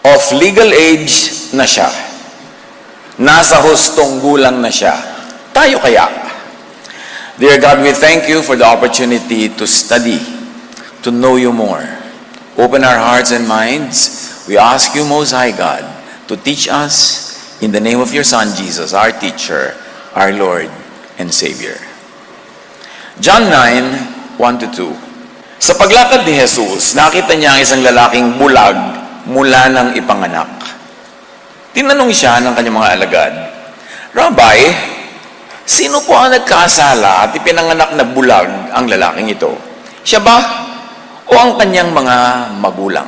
of legal age na siya. Nasa hustong gulang na siya. Tayo kaya? Dear God, we thank you for the opportunity to study, to know you more. Open our hearts and minds. We ask you, Most High God, to teach us in the name of your Son, Jesus, our teacher, our Lord and Savior. John 9, 1-2. Sa paglakad ni Jesus, nakita niya ang isang lalaking bulag mula ng ipanganak. Tinanong siya ng kanyang mga alagad, Rabbi, sino po ang nagkasala at ipinanganak na bulag ang lalaking ito? Siya ba o ang kanyang mga magulang?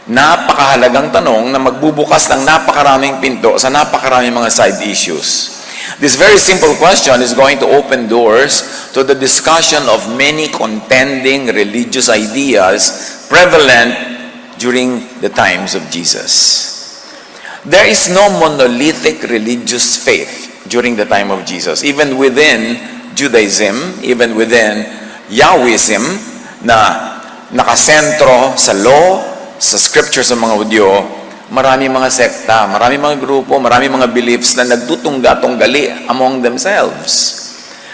Napakahalagang tanong na magbubukas ng napakaraming pinto sa napakaraming mga side issues. This very simple question is going to open doors to the discussion of many contending religious ideas prevalent during the times of Jesus. There is no monolithic religious faith during the time of Jesus. Even within Judaism, even within Yahwism, na nakasentro sa law, sa scripture sa mga Hudyo, marami mga sekta, marami mga grupo, marami mga beliefs na nagtutungga-tunggali among themselves.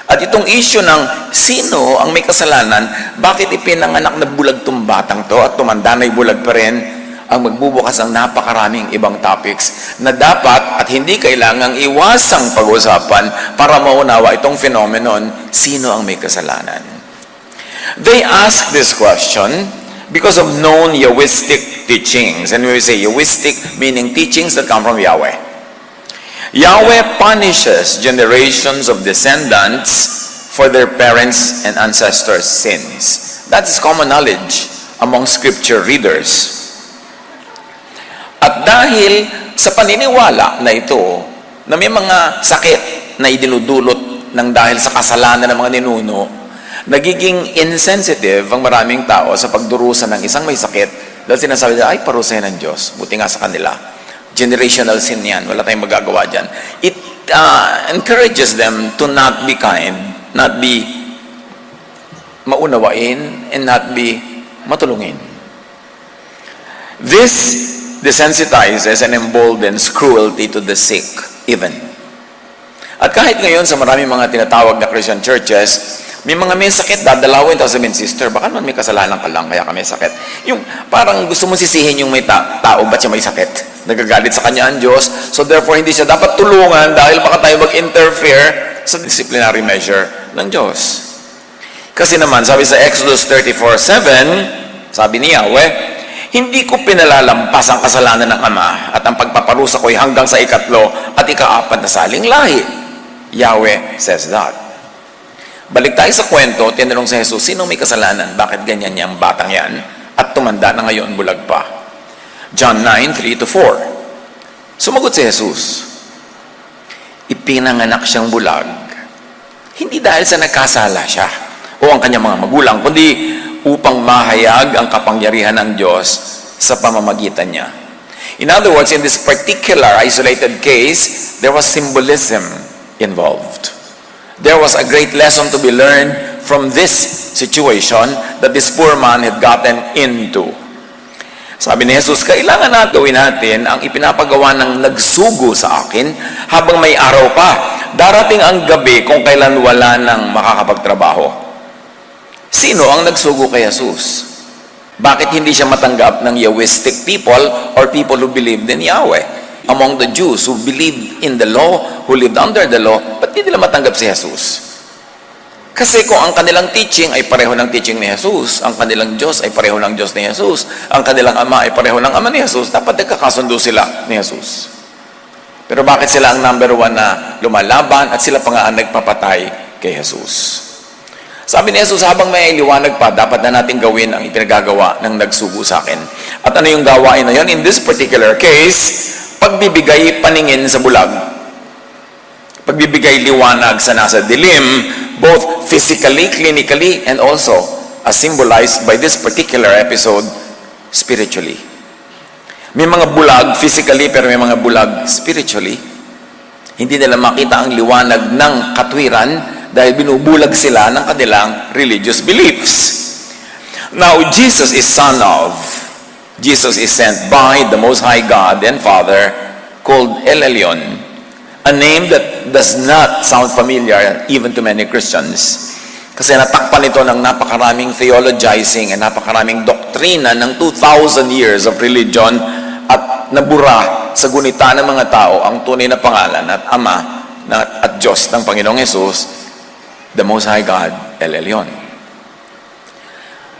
At itong issue ng sino ang may kasalanan, bakit ipinanganak na bulag tong batang to at tumanda na'y bulag pa rin, ang magbubukas ng napakaraming ibang topics na dapat at hindi kailangang iwasang pag-usapan para maunawa itong phenomenon, sino ang may kasalanan. They ask this question because of known Yahwistic teachings. And when we say Yahwistic, meaning teachings that come from Yahweh. Yahweh punishes generations of descendants for their parents' and ancestors' sins. That is common knowledge among scripture readers. At dahil sa paniniwala na ito, na may mga sakit na idinudulot ng dahil sa kasalanan ng mga ninuno, nagiging insensitive ang maraming tao sa pagdurusa ng isang may sakit dahil sinasabi nila, ay, parusayan ng Diyos. Buti nga sa kanila. Generational sin yan. Wala tayong magagawa dyan. It encourages them to not be kind, not be maunawain, and not be matulungin. This desensitizes and emboldens cruelty to the sick, even. At kahit ngayon sa maraming mga tinatawag na Christian churches, may sakit, dadalawin, tapos sabihin, sister, baka naman may kasalanan ka lang, kaya ka may sakit. Yung parang gusto mo sisihin yung may tao, ba't siya may sakit? Nagagalit sa kanya ang Diyos, so therefore hindi siya dapat tulungan dahil baka tayo mag-interfere sa disciplinary measure ng Diyos. Kasi naman, sabi sa Exodus 34:7, sabi ni Yahweh, hindi ko pinalalampas ang kasalanan ng ama at ang pagpaparusa ko'y hanggang sa 3 at 4 na saling lahi. Yahweh says that. Balik tayo sa kwento, tinanong si Jesus, sino may kasalanan? Bakit ganyan niya ang batang yan? At tumanda na ngayon, bulag pa. John 9:3-4. Sumagot si Jesus, ipinanganak siyang bulag, hindi dahil sa nagkasala siya o ang kanyang mga magulang, kundi upang mahayag ang kapangyarihan ng Diyos sa pamamagitan niya. In other words, in this particular isolated case, there was symbolism involved. There was a great lesson to be learned from this situation that this poor man had gotten into. Sabi ni Jesus, kailangan gawin natin ang ipinapagawa ng nagsugo sa akin habang may araw pa. Darating ang gabi kung kailan wala nang makakapagtrabaho. Sino ang nagsugo kay Jesus? Bakit hindi siya matanggap ng Yahwistic people or people who believed in Yahweh? Among the Jews who believed in the law, who lived under the law, ba't hindi nila matanggap si Jesus? Kasi kung ang kanilang teaching ay pareho ng teaching ni Jesus, ang kanilang Diyos ay pareho ng Diyos ni Jesus, ang kanilang Ama ay pareho ng Ama ni Jesus, dapat nagkakasundo sila ni Jesus. Pero bakit sila ang number 1 na lumalaban at sila pa nga ang nagpapatay kay Jesus? Sabi ni Jesus, habang may liwanag pa, dapat na natin gawin ang ipinagagawa ng nagsugo sa akin. At ano yung gawain na yun? In this particular case, pagbibigay paningin sa bulag. Pagbibigay liwanag sa nasa dilim, both physically, clinically, and also, as symbolized by this particular episode, spiritually. May mga bulag physically, pero may mga bulag spiritually. Hindi nila makita ang liwanag ng katwiran dahil binubulag sila ng kanilang religious beliefs. Now, Jesus is son of Jesus is sent by the Most High God and Father, called El Elyon, a name that does not sound familiar even to many Christians. Kasi natakpan ito ng napakaraming theologizing and napakaraming doktrina ng 2,000 years of religion at nabura sa gunita ng mga tao ang tunay na pangalan at Ama at Diyos ng Panginoong Hesus, the Most High God, El Elyon.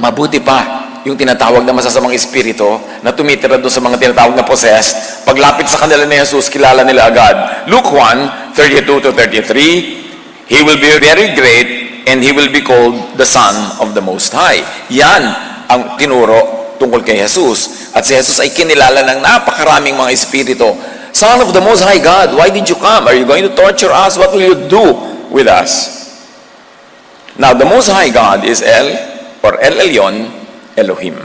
Mabuti pa yung tinatawag na masasamang espiritu na tumitira doon sa mga tinatawag na possessed. Paglapit sa kanila ni Jesus, kilala nila agad. Luke 1:32-33, He will be very great and He will be called the Son of the Most High. Yan ang tinuro tungkol kay Jesus. At si Jesus ay kinilala ng napakaraming mga espiritu. Son of the Most High God, why did you come? Are you going to torture us? What will you do with us? Now, the Most High God is El Elyon, Elohim.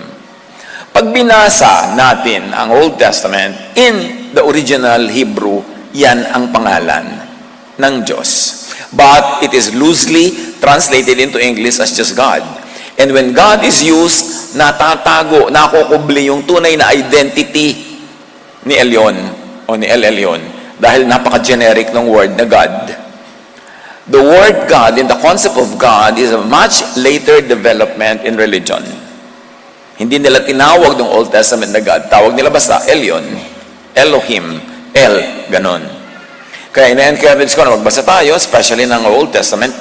Pag binasa natin ang Old Testament, in the original Hebrew, yan ang pangalan ng Diyos. But it is loosely translated into English as just God. And when God is used, natatago, nakukubli yung tunay na identity ni Elyon o ni El Elyon dahil napaka-generic ng word na God. The word God and the concept of God is a much later development in religion. Hindi nila tinawag ng Old Testament na God. Tawag nila basta Elyon, Elohim, El, ganon. Kaya ina-encourage ko na magbasa tayo, especially ng Old Testament,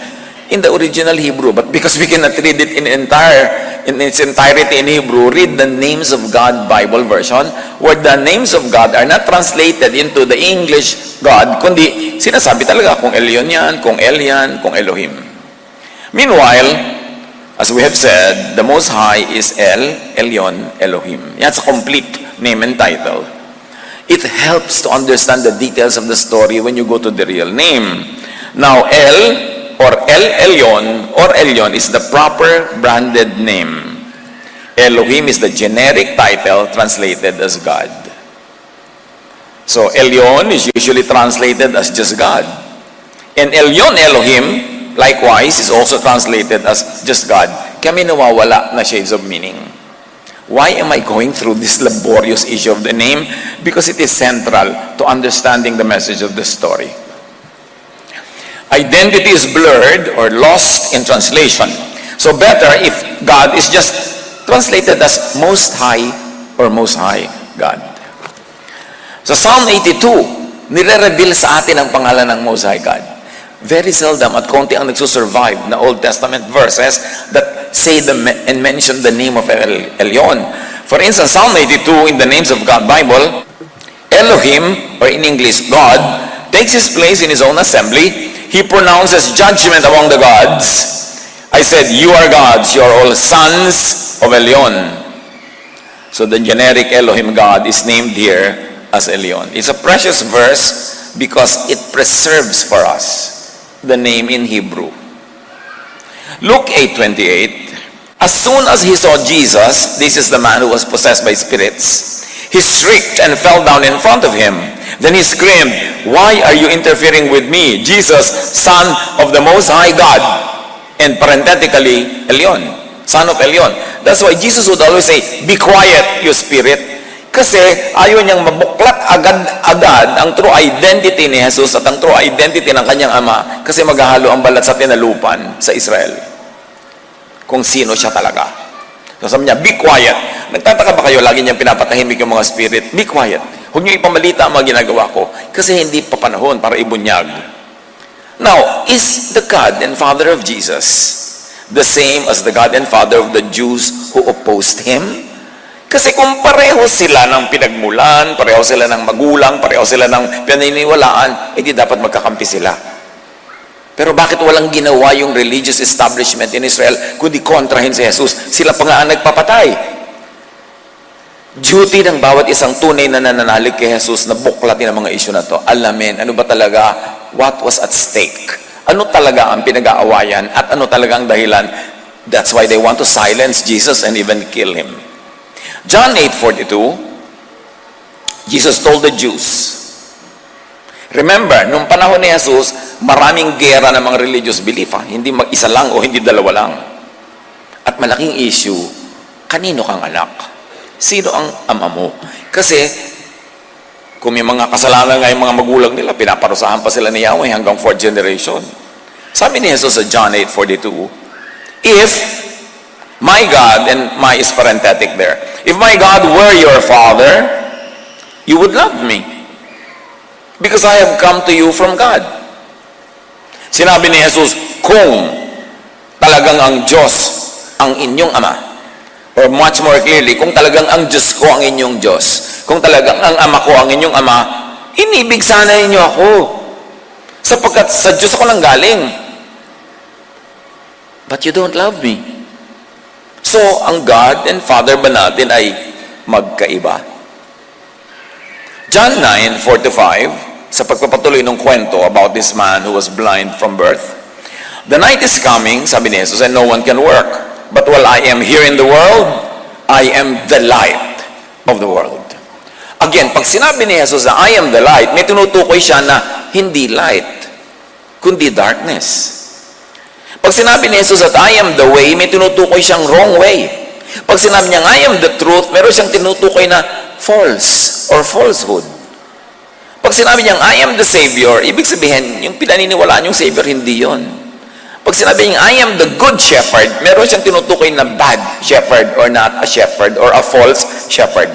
in the original Hebrew. But because we cannot read it in its entirety in Hebrew, read the Names of God Bible version, where the names of God are not translated into the English God, kundi sinasabi talaga kung Elyon yan, kung El yan, kung Elohim. Meanwhile, as we have said, the Most High is El Elyon, Elohim. That's a complete name and title. It helps to understand the details of the story when you go to the real name. Now, El or El Elyon is the proper branded name. Elohim is the generic title translated as God. So, Elyon is usually translated as just God. And Elyon, Elohim, likewise, is also translated as just God. Kami nawawala na shades of meaning. Why am I going through this laborious issue of the name? Because it is central to understanding the message of the story. Identity is blurred or lost in translation. So better if God is just translated as Most High or Most High God. Sa Psalm 82, nire-reveal sa atin ang pangalan ng Most High God. Very seldom at konti ang nagsusurvive na Old Testament verses that say and mention the name of Elyon. For instance, Psalm 82 in the Names of God Bible, Elohim, or in English, God, takes his place in his own assembly. He pronounces judgment among the gods. I said, you are gods, you are all sons of Elyon. So the generic Elohim God is named here as Elyon. It's a precious verse because it preserves for us the name in Hebrew. Luke 8:28, as soon as he saw Jesus, this is the man who was possessed by spirits, he shrieked and fell down in front of him. Then he screamed, why are you interfering with me, Jesus, Son of the Most High God? And parenthetically, Elyon, Son of Elyon. That's why Jesus would always say, be quiet, you spirit. Kasi ayaw niyang mabuklat agad ang true identity ni Jesus at ang true identity ng kanyang ama kasi maghahalo ang balat sa tinalupan sa Israel. Kung sino siya talaga. So sabi niya, be quiet. Nagtataka ba kayo, lagi niyang pinapatahimik yung mga spirit? Be quiet. Huwag niyo ipamalita ang mga ginagawa ko kasi hindi pa panahon para ibunyag. Now, is the God and Father of Jesus the same as the God and Father of the Jews who opposed Him? Kasi kung pareho sila ng pinagmulan, pareho sila ng magulang, pareho sila ng pinaniniwalaan, hindi dapat magkakampi sila. Pero bakit walang ginawa yung religious establishment in Israel kundi kontrahin si Jesus? Sila pa nga ang nagpapatay. Duty ng bawat isang tunay na nananalig kay Jesus na buklatin ang mga issue na to. Alamin, ano ba talaga, what was at stake? Ano talaga ang pinag-aawayan at ano talaga ang dahilan? That's why they want to silence Jesus and even kill Him. John 8:42, Jesus told the Jews, remember, nung panahon ni Jesus, maraming gera ng mga religious belief. Hindi mag-isa lang o hindi dalawa lang. At malaking issue, kanino kang anak? Sino ang ama mo? Kasi, kung may mga kasalanan nga yung mga magulang nila, pinaparusahan pa sila ni Yahweh hanggang 4th generation. Sabi ni Jesus sa John 8:42, if my God, and my is parenthetic there, if my God were your Father, you would love me. Because I have come to you from God. Sinabi ni Jesus, kung talagang ang Diyos ang inyong Ama, or much more clearly, kung talagang ang Diyos ko ang inyong Diyos, kung talagang ang Ama ko ang inyong Ama, inibig sana ninyo ako. Sapagkat sa Diyos ko lang galing. But you don't love me. So, ang God and Father ba natin ay magkaiba? John 9:4-5, sa pagpapatuloy ng kwento about this man who was blind from birth. The night is coming, sabi ni Jesus, and no one can work. But while I am here in the world, I am the light of the world. Again, pag sinabi ni Jesus na I am the light, may tinutukoy siya na hindi light, kundi darkness. Pag sinabi ni Jesus that I am the way, may tinutukoy siyang wrong way. Pag sinabi niya I am the truth, meron siyang tinutukoy na false or falsehood. Pag sinabi niyang I am the Savior, ibig sabihin, yung pinaniniwalaan yung Savior, hindi yon. Pag sinabi niyang I am the good shepherd, meron siyang tinutukoy na bad shepherd or not a shepherd or a false shepherd.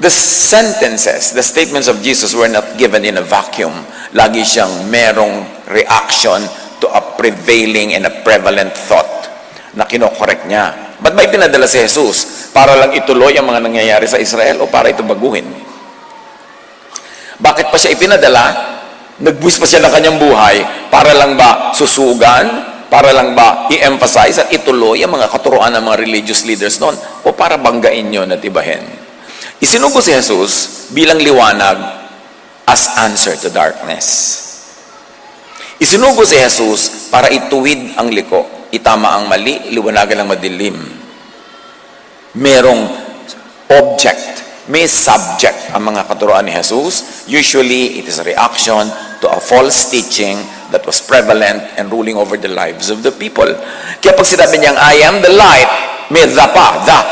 The sentences, the statements of Jesus were not given in a vacuum. Lagi siyang merong reaction to a prevailing and a prevalent thought na kinokorek niya. Ba't may pinadala si Jesus? Para lang ituloy ang mga nangyayari sa Israel o para ito baguhin? Bakit pa siya ipinadala? Nagbuwis pa siya ng kanyang buhay para lang ba susugan? Para lang ba i-emphasize at ituloy ang mga katuruan ng mga religious leaders noon? O para banggain yun at ibahin? Isinugo si Jesus bilang liwanag as answer to darkness. Isinugo si Jesus para ituwid ang liko, itama ang mali, liwanagan ang madilim. Merong object, may subject ang mga katuruan ni Jesus. Usually, it is a reaction to a false teaching that was prevalent and ruling over the lives of the people. Kaya pag sinabi niyang, I am the light, may the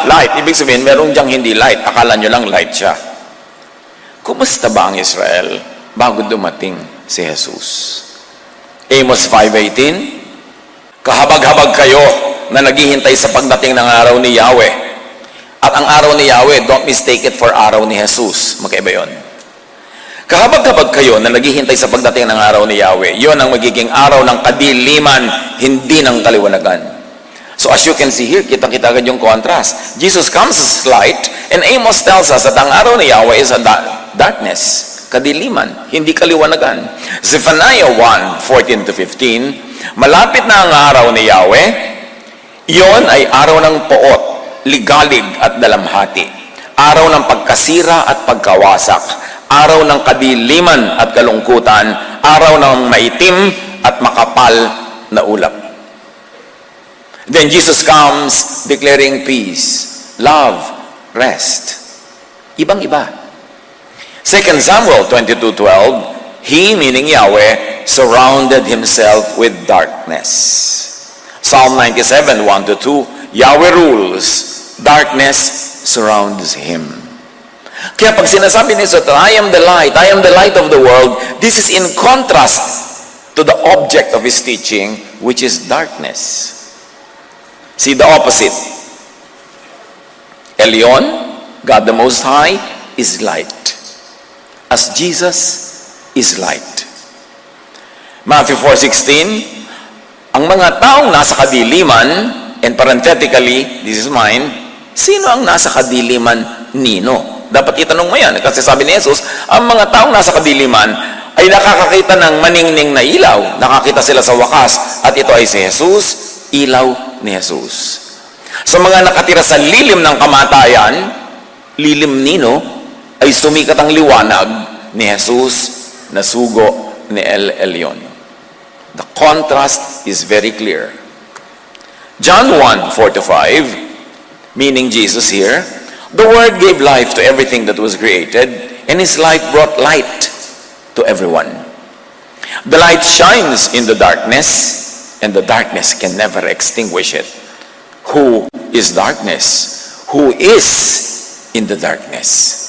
light. Ibig sabihin, merong diyang hindi light. Akala nyo lang light siya. Kumusta ba ang Israel bago dumating si Jesus? Amos 5:18, kahabag-habag kayo na naghihintay sa pagdating ng araw ni Yahweh. At ang araw ni Yahweh, don't mistake it for araw ni Jesus. Magkaiba yun. Kahabag-habag kayo na naghihintay sa pagdating ng araw ni Yahweh. Yun ang magiging araw ng kadiliman, hindi ng kaliwanagan. So as you can see here, kitang-kita agad yung contrast. Jesus comes as light, and Amos tells us that ang araw ni Yahweh is a darkness. Kadiliman, hindi kaliwanagan. Zephaniah 1:14-15, malapit na ang araw ni Yahweh, iyon ay araw ng poot, ligalig at dalamhati, araw ng pagkasira at pagkawasak, araw ng kadiliman at kalungkutan, araw ng maitim at makapal na ulap. Then Jesus comes declaring peace, love, rest. Ibang-iba. 2 Samuel 22:12, He, meaning Yahweh, surrounded Himself with darkness. Psalm 97:1-2, Yahweh rules, darkness surrounds Him. Kaya pag sinasabi ni Jesus, I am the light of the world, this is in contrast to the object of His teaching, which is darkness. See the opposite. Elyon, God the Most High, is light. As Jesus is light. Matthew 4:16, ang mga taong nasa kadiliman, and parenthetically, this is mine, sino ang nasa kadiliman nino? Dapat itanong mo yan. Kasi sabi ni Jesus, ang mga taong nasa kadiliman ay nakakakita ng maningning na ilaw. Nakakita sila sa wakas. At ito ay si Jesus, ilaw ni Jesus. Sa mga nakatira sa lilim ng kamatayan, lilim nino, ay sumikat ang liwanag ni Jesus na sugo ni Elyon. The contrast is very clear. John 1:4-5, meaning Jesus here, the Word gave life to everything that was created, and His life brought light to everyone. The light shines in the darkness, and the darkness can never extinguish it. Who is darkness? Who is in the darkness.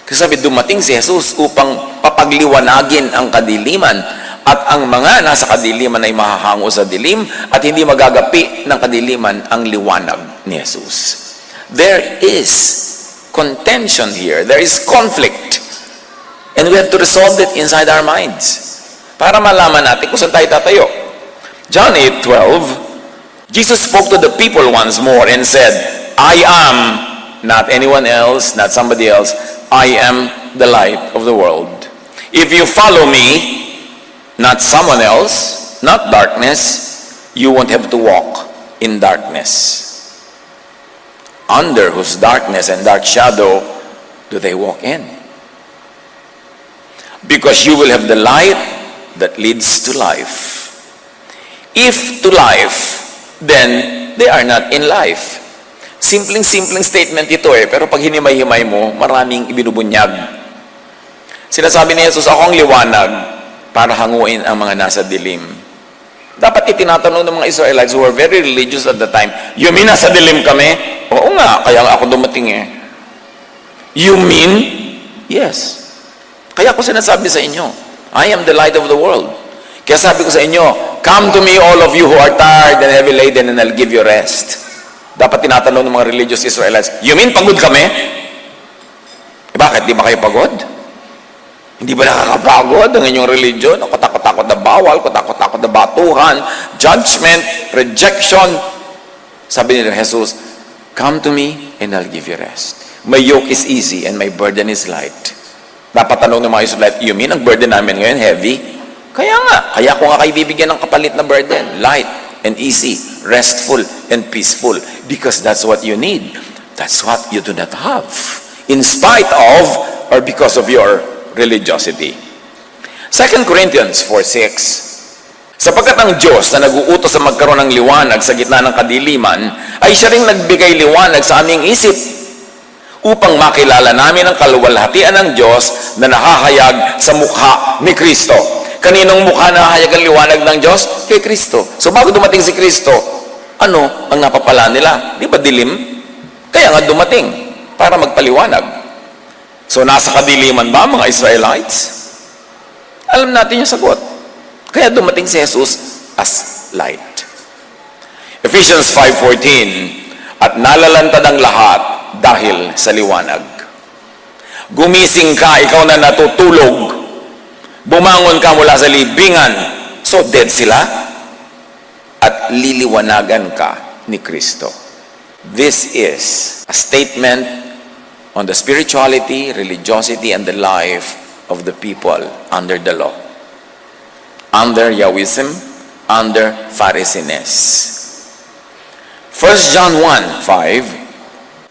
Kasi sabi, dumating si Jesus upang papagliwanagin ang kadiliman at ang mga nasa kadiliman ay mahahango sa dilim at hindi magagapi ng kadiliman ang liwanag ni Jesus. There is contention here. There is conflict. And we have to resolve it inside our minds para malaman natin kung saan tayo tatayo. John 8:12, Jesus spoke to the people once more and said, I am, not anyone else, not somebody else, I am the light of the world. If you follow me, not someone else, not darkness, you won't have to walk in darkness. Under whose darkness and dark shadow do they walk in? Because you will have the light that leads to life. If to life, then they are not in life. Simpleng-simpleng statement ito pero pag hinimay-himay mo, maraming ibinubunyag. Sinasabi ni Jesus, ako ang liwanag para hanguin ang mga nasa dilim. Dapat itinatanong ng mga Israelites who were very religious at the time, you mean nasa dilim kami? Oo nga, kaya nga ako dumating You mean? Yes. Kaya ako sinasabi sa inyo, I am the light of the world. Kaya sabi ko sa inyo, come to me all of you who are tired and heavy laden and I'll give you rest. Dapat tinatanong ng mga religious Israelites, you mean pagod kami? Bakit? Di ba kayo pagod? Hindi ba nakakapagod ang inyong religion? Katakot-takot na bawal, katakot-takot na batuhan, judgment, rejection. Sabi ni Jesus, come to me and I'll give you rest. My yoke is easy and my burden is light. Dapat tanong ng mga Israelite, you mean ang burden namin ngayon heavy? Kaya nga, kaya ko nga kayo bibigyan ng kapalit na burden. Light and easy, restful and peaceful. Because that's what you need. That's what you do not have. In spite of or because of your religiosity. 2 Corinthians 4:6. Sapagkat ang Diyos na nag-uutos sa magkaroon ng liwanag sa gitna ng kadiliman, ay siya ring nagbigay liwanag sa aming isip upang makilala namin ang kaluwalhatian ng Diyos na nakahayag sa mukha ni Kristo. Kaninong mukha nakahayag ang liwanag ng Diyos? Kay Kristo. So bago dumating si Kristo, ano ang napapala nila? Di ba dilim? Kaya nga dumating para magpaliwanag. So nasa kadiliman ba mga Israelites? Alam natin yung sagot. Kaya dumating si Jesus as light. Ephesians 5:14, at nalalantad ang lahat dahil sa liwanag. Gumising ka, ikaw na natutulog. Bumangon ka mula sa libingan. So dead sila. At liliwanagan ka ni Kristo. This is a statement on the spirituality, religiosity, and the life of the people under the law. Under Yahwism, under Pharisiness. 1 John 1:5,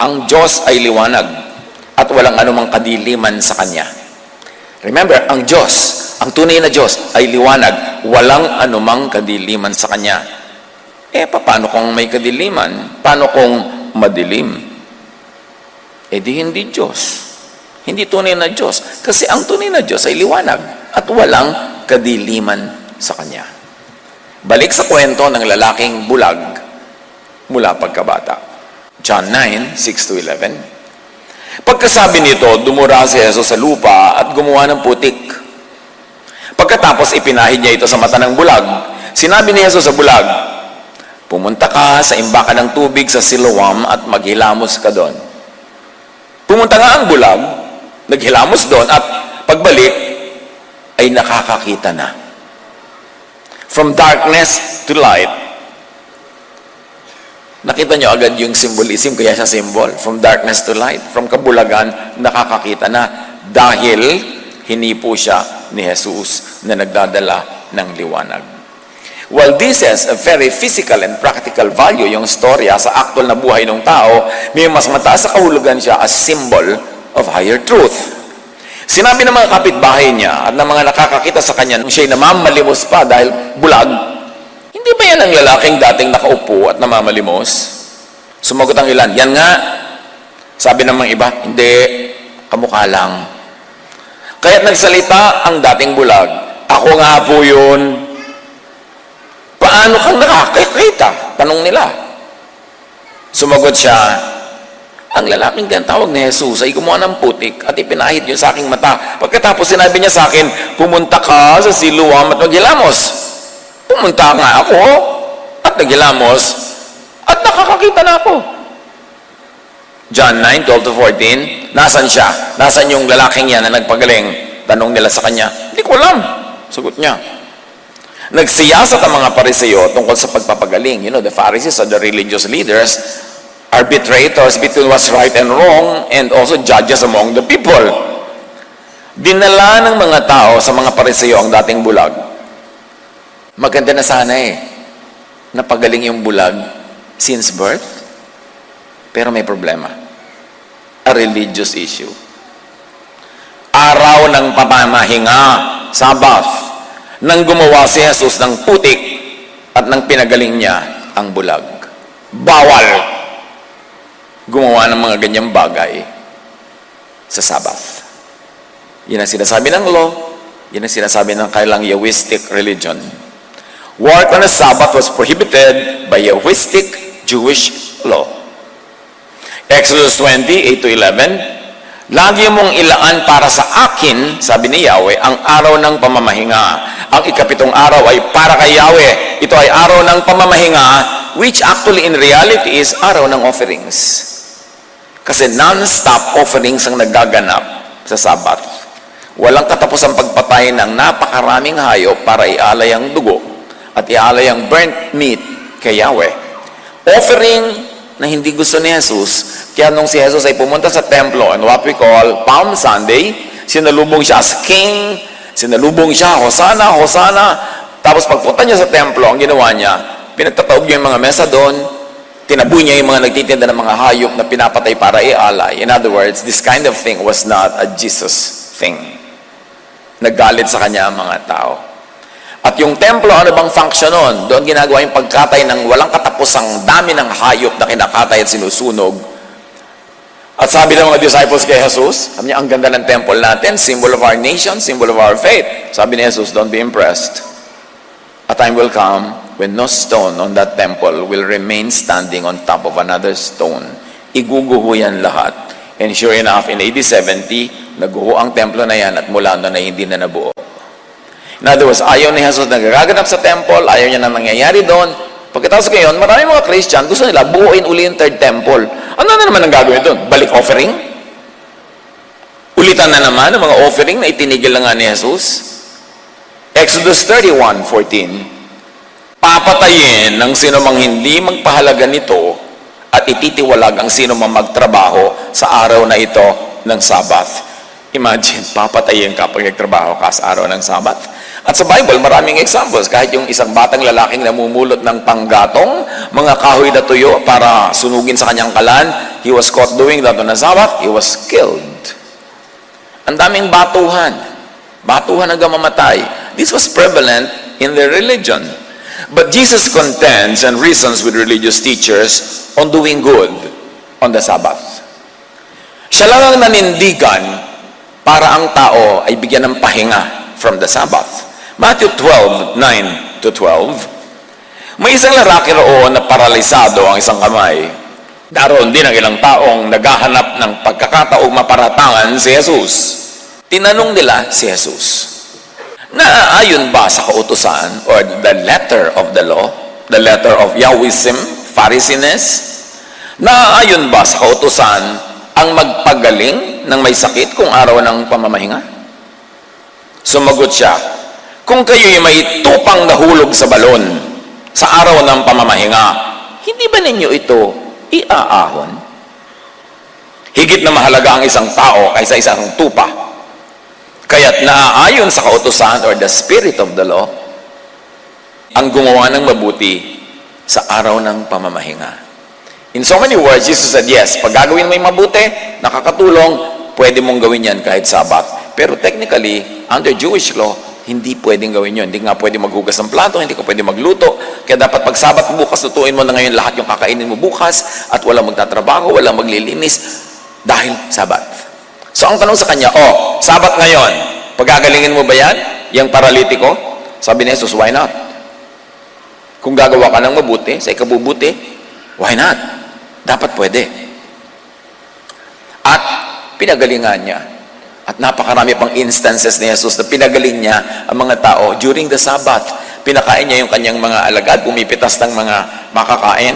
ang Diyos ay liwanag at walang anumang kadiliman sa Kanya. Remember, ang Diyos, ang tunay na Diyos ay liwanag, walang anumang kadiliman sa Kanya. Paano kung may kadiliman? Paano kung madilim? Di hindi Diyos. Hindi tunay na Diyos. Kasi ang tunay na Diyos ay liwanag at walang kadiliman sa Kanya. Balik sa kwento ng lalaking bulag mula pagkabata. John 9:6-11. Pagkasabi nito, dumura si Jesus sa lupa at gumawa ng putik. Pagkatapos ipinahid niya ito sa mata ng bulag. Sinabi ni Jesus sa bulag, pumunta ka sa imbakan ng tubig sa Siloam at maghilamos ka doon. Pumunta nga ang bulag, naghilamos doon at pagbalik ay nakakakita na. From darkness to light. Nakita nyo agad yung symbolism, kaya siya symbol. From darkness to light. From kabulagan, nakakakita na. Dahil hinipo siya ni Jesus na nagdadala ng liwanag. While this has a very physical and practical value, yung storya sa actual na buhay ng tao, may mas mataas sa kahulugan siya as symbol of higher truth. Sinabi ng mga kapitbahay niya at ng mga nakakakita sa kanya nung siya'y namamalimos pa dahil bulag, hindi ba yan ang lalaking dating nakaupo at namamalimos? Sumagot ang ilan, yan nga. Sabi ng mga iba, hindi, kamukha lang. Kaya't nagsalita ang dating bulag, ako nga po yun. Paano kang nakakita? Tanong nila. Sumagot siya, Ang lalaking tinatawag ni Jesus ay gumawa ng putik at ipinahid yun sa aking mata. Pagkatapos sinabi niya sa akin, pumunta ka sa Siloam at maghilamos. Pumunta nga ako at naghilamos at nakakakita na ako. John 9:12-14, nasan siya? Nasan yung lalaking yan na nagpagaling? Tanong nila sa kanya, hindi ko alam. Sagot niya. Nagsiyasat ang mga Pariseo tungkol sa pagpapagaling. You know, the Pharisees or the religious leaders arbitrators between what's right and wrong and also judges among the people. Dinala ng mga tao sa mga Pariseo ang dating bulag. Maganda na sana napagaling yung bulag since birth. Pero may problema. A religious issue. Araw ng pamamahinga, Sabbath, nang gumawa si Jesus ng putik at nang pinagaling niya ang bulag. Bawal gumawa ng mga ganyang bagay sa Sabbath. Yan ang sinasabi ng law, yan ang sinasabi ng kailang Yahwistic religion. Work on a Sabbath was prohibited by Yahwistic Jewish law. Exodus 20:8-11, lagi mong ilaan para sa akin, sabi ni Yahweh, ang araw ng pamamahinga. Ang ikapitong araw ay para kay Yahweh. Ito ay araw ng pamamahinga, which actually in reality is araw ng offerings. Kasi non-stop offerings ang nagaganap sa Sabbath. Walang katapusang pagpatay ng napakaraming hayop para ialay ang dugo at ialay ang burnt meat kay Yahweh. Offering na hindi gusto ni Jesus. Kaya nung si Jesus ay pumunta sa templo on what we call Palm Sunday, sinalubong siya as king, sinalubong siya, Hosanna, Hosanna. Tapos pagpunta niya sa templo, ang ginawa niya, pinagtataob niya yung mga mesa doon, tinaboy niya yung mga nagtitinda ng mga hayop na pinapatay para ialay. In other words, this kind of thing was not a Jesus thing. Naggalit sa kanya ang mga tao. At yung templo, ano bang function nun? Doon ginagawa yung pagkatay ng walang katapusang dami ng hayop na kinakatay at sinusunog. At sabi ng mga disciples kay Jesus, sabi niya, ang ganda ng temple natin, symbol of our nation, symbol of our faith. Sabi ni Jesus, don't be impressed. A time will come when no stone on that temple will remain standing on top of another stone. Iguguho yan lahat. And sure enough, in AD 70, naguho ang templo na yan at mula noon ay hindi na nabuo. In other words, ayaw ni Jesus na gagaganap sa temple, ayaw niya na nangyayari doon. Pagkatapos ngayon, marami mga Christian, gusto nila buuin uli yung third temple. Ano na naman ang gagawin doon? Balik offering? Ulitan na naman ang mga offering na itinigil na nga ni Jesus? Exodus 31:14, papatayin ng sino mang hindi magpahalaga nito at ititiwalag ang sino mang magtrabaho sa araw na ito ng Sabbath. Imagine, papatayin ka pag nagtrabaho ka sa araw ng Sabbath. At sa Bible, maraming examples. Kahit yung isang batang lalaking namumulot ng panggatong, mga kahoy na tuyo para sunugin sa kanyang kalan, he was caught doing that on the Sabbath, he was killed. Ang daming batuhan. Batuhan hanggang mamatay. This was prevalent in their religion. But Jesus contends and reasons with religious teachers on doing good on the Sabbath. Siya lang ang nanindigan para ang tao ay bigyan ng pahinga from the Sabbath. Matthew 12:9-12, may isang lalaki roon na paralisado ang isang kamay. Daroon din ang ilang taong naghahanap ng pagkakataong maparatangan si Jesus. Tinanong nila si Jesus, naaayon ba sa kautusan or the letter of the law, the letter of Yahwism, Pharisiness? Naaayon ba sa kautusan ang magpagaling ng may sakit kung araw ng pamamahinga? Sumagot siya, kung kayo'y may tupang nahulog sa balon sa araw ng pamamahinga, hindi ba ninyo ito iaahon? Higit na mahalaga ang isang tao kaysa isang tupa. Kaya't naaayon sa kautusan or the spirit of the law, ang gumawa ng mabuti sa araw ng pamamahinga. In so many words, Jesus said, yes, pag gagawin mo yung mabuti, nakakatulong, pwede mong gawin yan kahit Sabbath. Pero technically, under Jewish law, hindi pwedeng gawin yun. Hindi nga pwede maghugas ng plato, hindi ka pwede magluto. Kaya dapat pag Sabat bukas, lutuin mo na ngayon lahat yung kakainin mo bukas at walang magtatrabaho, walang maglilinis dahil Sabat. So ang tanong sa kanya, Sabat ngayon, pagagalingin mo ba yan? Yung paralitiko? Sabi ni Jesus, why not? Kung gagawa ka ng mabuti, sa ikabubuti, why not? Dapat pwede. At pinagalingan niya. At napakarami pang instances ni Jesus na pinagaling niya ang mga tao during the Sabbath. Pinakain niya yung kanyang mga alagad, pumipitas ng mga makakain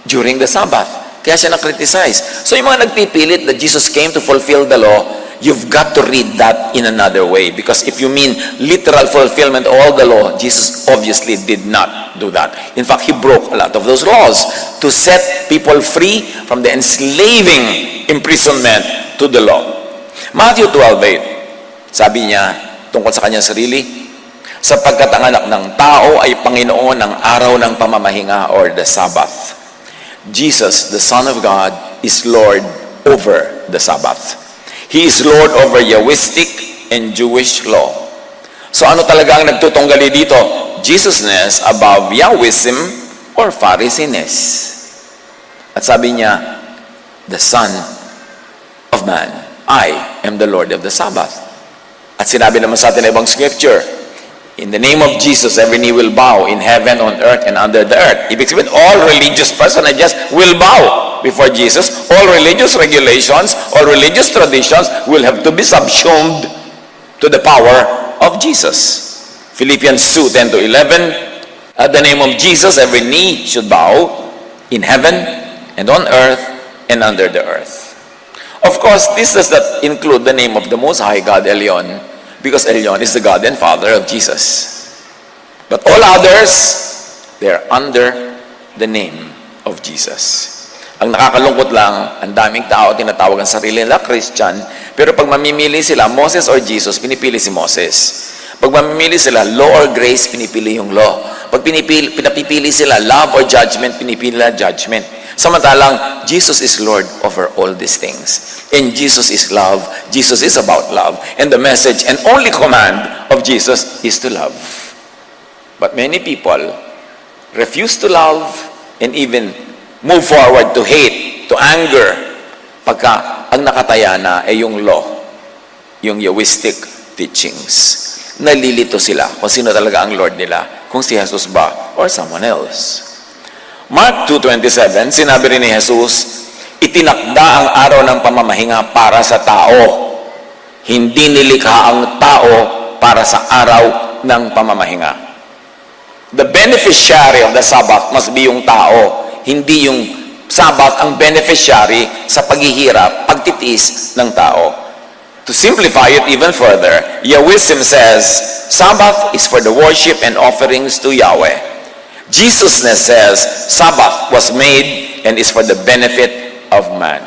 during the Sabbath. Kaya siya na-criticize. So yung mga nagpipilit that Jesus came to fulfill the law, you've got to read that in another way. Because if you mean literal fulfillment of all the law, Jesus obviously did not do that. In fact, he broke a lot of those laws to set people free from the enslaving imprisonment to the law. Matthew 12:8, sabi niya tungkol sa kanyang sarili, sapagkat ang anak ng tao ay Panginoon ng araw ng pamamahinga or the Sabbath. Jesus, the Son of God, is Lord over the Sabbath. He is Lord over Yahwistic and Jewish law. So ano talaga ang nagtutunggali dito? Jesusness above Yahwism or Pharisiness. At sabi niya, the Son of Man, I am the Lord of the Sabbath. At sinabi naman sa atin na ibang scripture, in the name of Jesus, every knee will bow in heaven, on earth, and under the earth. Ibig sabihin, all religious personages will bow before Jesus. All religious regulations or religious traditions will have to be subsumed to the power of Jesus. Philippians 2:10-11, at the name of Jesus, every knee should bow in heaven, and on earth, and under the earth. Of course, this does not include the name of the Most High God, Elyon, because Elyon is the God and Father of Jesus. But all others, they are under the name of Jesus. Ang nakakalungkot lang, ang daming tao tinatawag ang sarili nila Christian, pero pag mamimili sila, Moses or Jesus, pinipili si Moses. Pag mamimili sila, law or grace, pinipili yung law. Pag pinapipili sila, love or judgment, pinipili nila judgment. Samantalang, Jesus is Lord over all these things. And Jesus is love. Jesus is about love. And the message and only command of Jesus is to love. But many people refuse to love and even move forward to hate, to anger, pagka ang nakataya na ay yung law, yung Yahwistic teachings. Nalilito sila kung sino talaga ang Lord nila, kung si Jesus ba or someone else. Mark 2:27, sinabi rin ni Jesus, itinakda ang araw ng pamamahinga para sa tao. Hindi nilikha ang tao para sa araw ng pamamahinga. The beneficiary of the Sabbath must be yung tao. Hindi yung Sabbath ang beneficiary sa paghihirap, pagtitiis ng tao. To simplify it even further, Yahwism says, Sabbath is for the worship and offerings to Yahweh. Jesusness says, Sabbath was made and is for the benefit of man.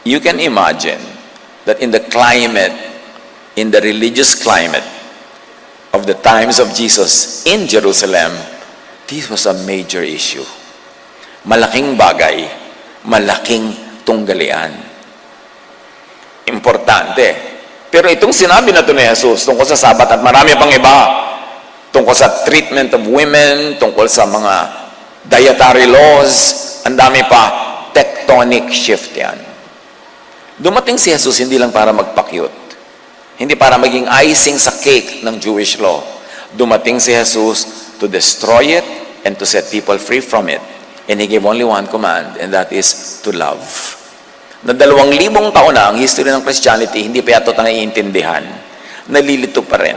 You can imagine that in the climate, in the religious climate of the times of Jesus in Jerusalem, this was a major issue. Malaking bagay, malaking tunggalian. Importante. Pero itong sinabi na ito ni Jesus tungkol sa Sabat at marami pang iba, tungkol sa treatment of women, tungkol sa mga dietary laws, ang dami pa, tectonic shift yan. Dumating si Jesus hindi lang para magpa-cute, hindi para maging icing sa cake ng Jewish law. Dumating si Jesus to destroy it and to set people free from it. And He gave only one command, and that is to love. Na 2,000 taon na ang history ng Christianity, hindi pa yato tayo naiintindihan. Nalilito pa rin.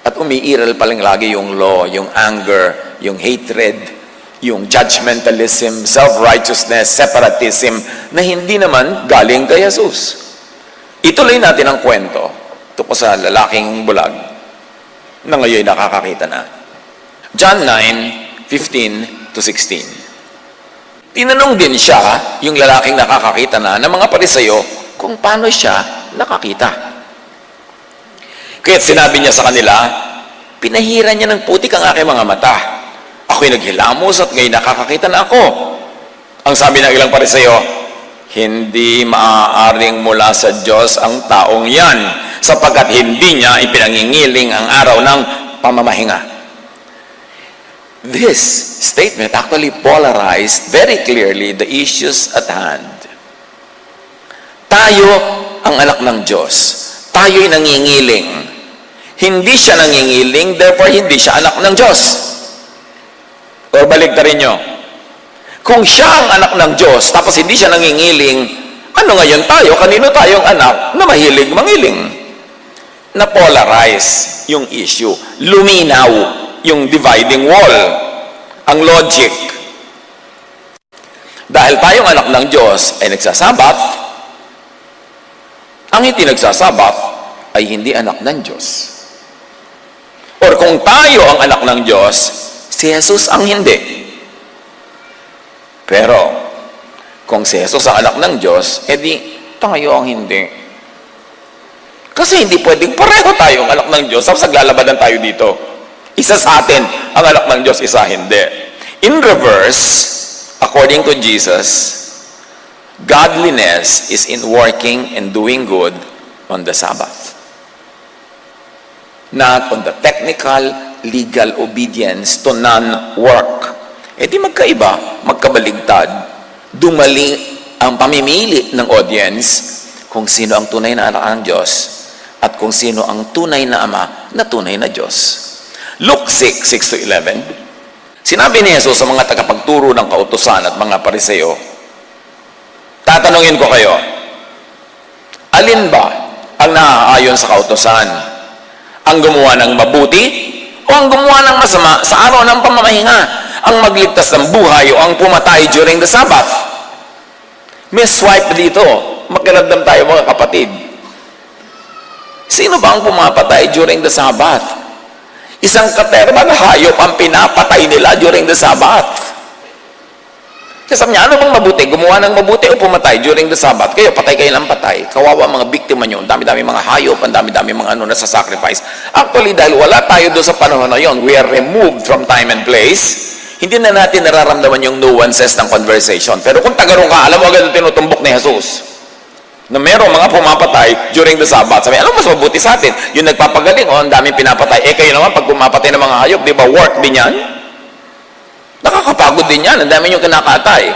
At umiiral pa lang lagi yung law, yung anger, yung hatred, yung judgmentalism, self-righteousness, separatism, na hindi naman galing kay Jesus. Ituloy natin ang kwento tungkol sa lalaking bulag na ngayon nakakakita na. John 9:15-16. Tinanong din siya, yung lalaking nakakakita na, ng mga Pariseo, kung paano siya nakakita. Kaya't sinabi niya sa kanila, pinahiran niya ng putik ang aking mga mata. Ako'y naghilamos at ngayon nakakakita na ako. Ang sabi ng ilang Pariseo, hindi maaaring mula sa Diyos ang taong yan, sapagkat hindi niya ipinangingiling ang araw ng pamamahinga. This statement actually polarized very clearly the issues at hand. Tayo ang anak ng Diyos. Tayo'y nangingiling. Hindi siya nangingiling, therefore hindi siya anak ng Diyos. O baligtarin nyo. Kung siya ang anak ng Diyos, tapos hindi siya nangingiling, Ano ngayon tayo? Kanino tayong anak na mahilig mangiling? Na-polarize yung issue. Luminaw yung dividing wall. Ang logic. Dahil tayong anak ng Diyos ay nagsasabat, ang hindi nagsasabat ay hindi anak ng Diyos. Or kung tayo ang anak ng Diyos, si Jesus ang hindi. Pero, kung si Jesus ang anak ng Diyos, edi tayo ang hindi. Kasi hindi pwedeng pareho tayong anak ng Diyos tapos naglalabanan tayo dito. Isa sa atin ang anak ng Diyos, isa hindi. In reverse, according to Jesus, godliness is in working and doing good on the Sabbath. Not on the technical, legal obedience to non-work. E di magkaiba, magkabaligtad. Dumali ang pamimili ng audience kung sino ang tunay na anak ng Diyos at kung sino ang tunay na ama na tunay na Diyos. Luke 6:6-11. Sinabi ni Jesus sa mga tagapagturo ng kautusan at mga pariseo, tatanungin ko kayo, alin ba ang naaayon sa kautusan? Ang gumawa ng mabuti o ang gumawa ng masama sa araw ng pamamahinga? Ang magligtas ng buhay o ang pumatay during the Sabbath? May swipe dito. Makiramdam tayo mga kapatid. Sino ba ang pumapatay during the Sabbath? Isang katerba na hayop ang pinapatay nila during the Sabbath. Kasi sabi niya, ano bang mabuti? Gumawa ng mabuti o pumatay during the Sabbath? Kayo, patay kayo ng patay. Kawawa mga biktima nyo. Ang dami-dami mga hayop, ang dami-dami mga nasa-sacrifice. Actually, dahil wala tayo doon sa panahon na yon, we are removed from time and place. Hindi na natin nararamdaman yung nuances ng conversation. Pero kung tagarong ka, alam mo agad ang tinutumbok ni Jesus. Na merong mga pumapatay during the Sabbath. Sabi, ano mas mabuti sa atin? Yung nagpapagaling, ang daming pinapatay. Kayo naman, pag pumapatay ng mga hayop, di ba, work din yan? Nakakapagod din yan. Ang dami yung kinakatay.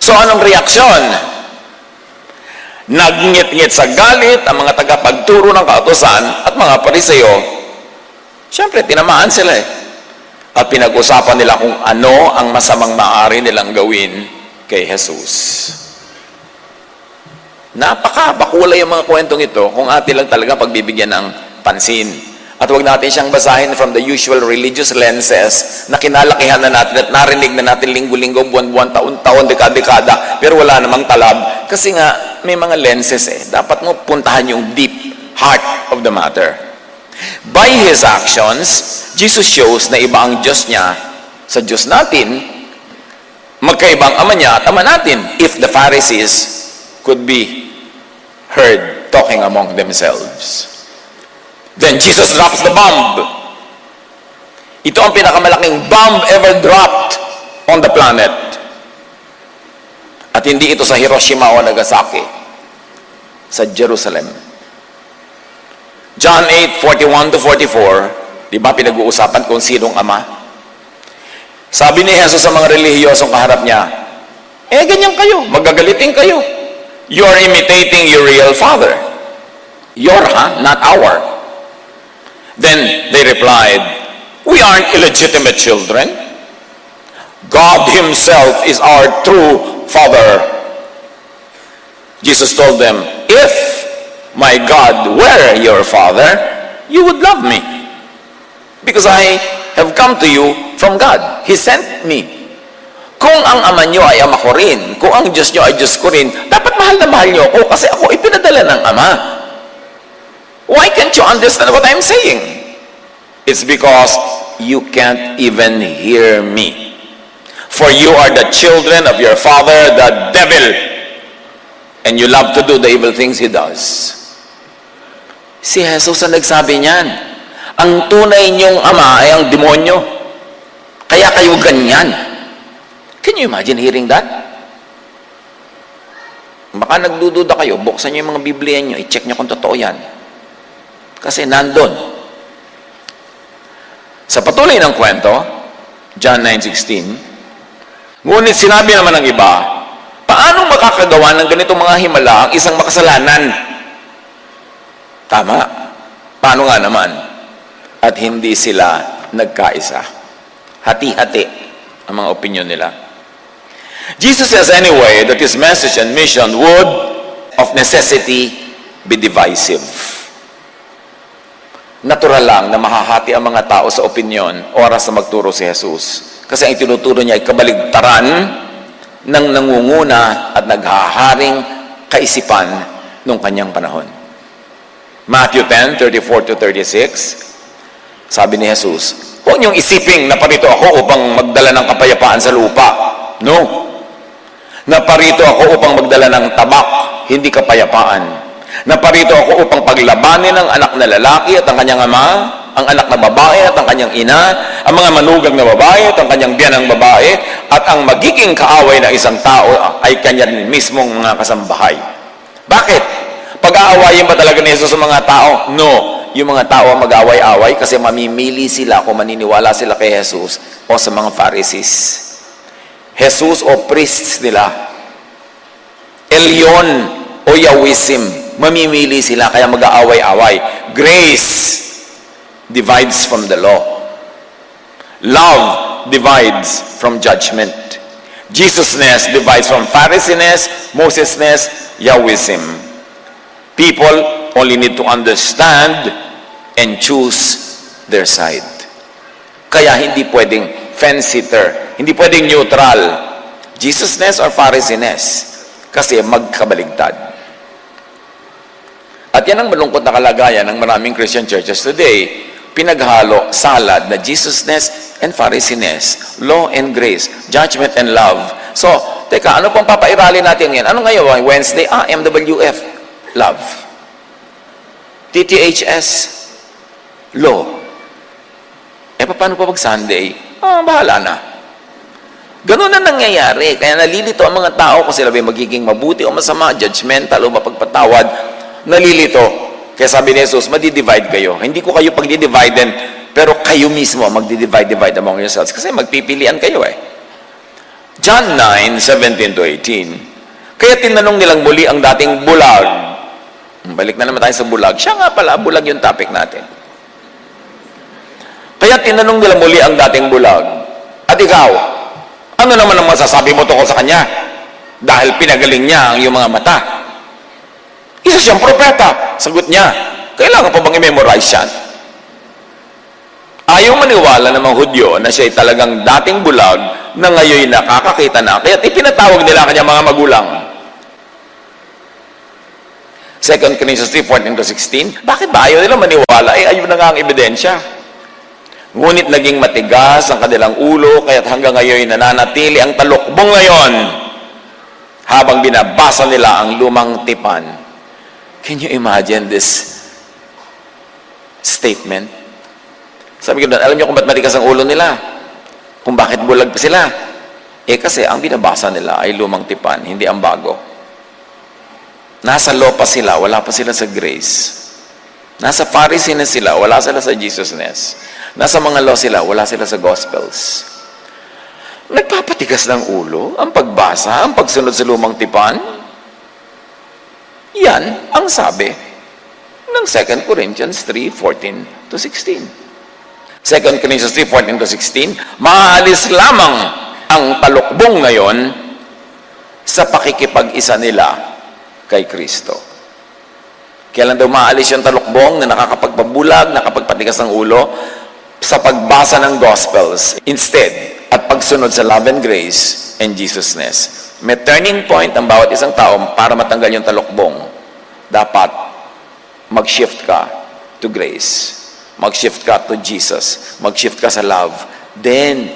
So, anong reaksyon? Nagngit-ngit sa galit ang mga tagapagturo ng kautusan at mga pariseo. Siyempre, tinamaan sila eh. At pinag-usapan nila kung ano ang masamang maaari nilang gawin kay Jesus. Napaka-bakulay yung mga kwentong ito kung atin lang talaga pagbibigyan ng pansin. At huwag natin siyang basahin from the usual religious lenses na kinalakihan na natin at narinig na natin linggo-linggo, buwan-buwan, taon-taon, dekada-dekada, pero wala namang talab. Kasi nga, may mga lenses eh. Dapat mo puntahan yung deep heart of the matter. By His actions, Jesus shows na iba ang Diyos niya sa Diyos natin, magkaibang ama niya at ama natin. If the Pharisees could be heard talking among themselves, then Jesus drops the bomb. Ito ang pinakamalaking bomb ever dropped on the planet. At hindi ito sa Hiroshima o Nagasaki, sa Jerusalem. John 8:41-44, di ba pinag-uusapan kung sinong ama? Sabi ni Jesus sa mga relihiyosong kaharap niya, ganyan kayo, magagalitin kayo. You are imitating your real father. Your, not our. Then they replied, we aren't illegitimate children. God Himself is our true Father. Jesus told them, if my God were your Father, you would love me. Because I have come to you from God. He sent me. Kung ang ama nyo ay ama ko rin, kung ang Diyos nyo ay Diyos ko rin, dapat mahal na mahal nyo ako kasi ako ipinadala ng ama. Why can't you understand what I'm saying? It's because you can't even hear me. For you are the children of your father, the devil, and you love to do the evil things he does. Si Jesus ang nagsabi niyan. Ang tunay niyong ama ay ang demonyo. Kaya kayo ganyan. Can you imagine hearing that? Baka nagdududa kayo, buksan niyo yung mga Biblia niyo, i-check niyo kung totoo yan. Kasi nandun. Sa patuloy ng kwento, John 9:16, ngunit sinabi naman ng iba, paano makakagawa ng ganitong mga himala ang isang makasalanan? Tama. Paano nga naman? At hindi sila nagkaisa. Hati-hati ang mga opinion nila. Jesus says anyway that His message and mission would of necessity be divisive. Natural lang na mahahati ang mga tao sa opinyon oras na magturo si Jesus. Kasi ang tinuturo niya ay kabaligtaran ng nangunguna at naghaharing kaisipan nung kanyang panahon. Matthew 10:34-36, sabi ni Jesus, huwag niyong isiping na parito ako upang magdala ng kapayapaan sa lupa. No. Naparito ako upang magdala ng tabak, hindi kapayapaan. Naparito ako upang paglabanin ang anak na lalaki at ang kanyang ama, ang anak na babae at ang kanyang ina, ang mga manugang na babae at ang kanyang biyanang babae, at ang magiging kaaway ng isang tao ay kanyang mismong mga kasambahay. Bakit? Pag-aawayin ba talaga ni Jesus sa mga tao? No. Yung mga tao ang mag-away-away kasi mamimili sila kung maniniwala sila kay Jesus o sa mga Pharisees. Jesus o priests nila. Elyon o Yahwism. Mamimili sila kaya mag-aaway-away. Grace divides from the law. Love divides from judgment. Jesusness divides from Phariseesness, Mosesness, Yahwism. People only need to understand and choose their side. Kaya hindi pwedeng fence-sitter, hindi pwedeng neutral. Jesusness or Phariseesness. Kasi magkabaligtad. At yan ang malungkot na kalagayan ng maraming Christian churches today. Pinaghalo, salad na Jesusness and Phariseesness, law and grace, judgment and love. So, teka, ano pong papairali natin ngayon? Ano ngayon? Wednesday? MWF, love. TTHS, law. Paano pa pag Sunday? Bahala na. Ganun na nangyayari. Kaya nalilito ang mga tao kung sila ba magiging mabuti o masama, judgmental o mapagpatawad. Nalilito. Kaya sabi ni Jesus, madi-divide kayo. Hindi ko kayo pagdi-dividen, pero kayo mismo magdi-divide among yourselves. Kasi magpipilian kayo eh. John 9:17-18. Kaya tinanong nilang muli ang dating bulag. Balik na naman tayo sa bulag. Siya nga pala, bulag yung topic natin. Kaya tinanong nila muli ang dating bulag. At ikaw, ano naman ang masasabi mo tungkol sa kanya? Dahil pinagaling niya ang iyong mga mata. Isa siyang propeta. Sagot niya, kailangan pa bang i-memorize yan? Ayaw maniwala ng mga Hudyo na siya ay talagang dating bulag na ngayon nakakakita na. Kaya ipinatawag nila kanya mga magulang. 2 Corinthians 3:14-16. Bakit ba ayaw nila maniwala? Ayaw na nga ang ebidensya. Ngunit naging matigas ang kanilang ulo, kaya't hanggang ngayon nananatili ang talukbong ngayon habang binabasa nila ang lumang tipan. Can you imagine this statement? Sabi ko doon, alam niyo kung ba't matigas ang ulo nila? Kung bakit bulag pa sila? Kasi ang binabasa nila ay lumang tipan, hindi ang bago. Nasa law pa sila, wala pa sila sa grace. Nasa Phariseesness sila, wala sila sa Jesusness. Nasa mga law sila, wala sila sa Gospels. Nagpapatigas ng ulo, ang pagbasa, ang pagsunod sa lumang tipan. Yan ang sabi ng 2 Corinthians 3:14-16. 2 Corinthians 3:14-16, maaalis lamang ang talukbong ngayon sa pakikipag-isa nila kay Kristo. Kailan daw maalis yung talukbong na nakakapagpabulag, nakapagpatigas ng ulo? Sa pagbasa ng Gospels. Instead, at pagsunod sa love and grace and Jesusness. May turning point ang bawat isang tao para matanggal yung talukbong. Dapat mag-shift ka to grace. Mag-shift ka to Jesus. Mag-shift ka sa love. Then,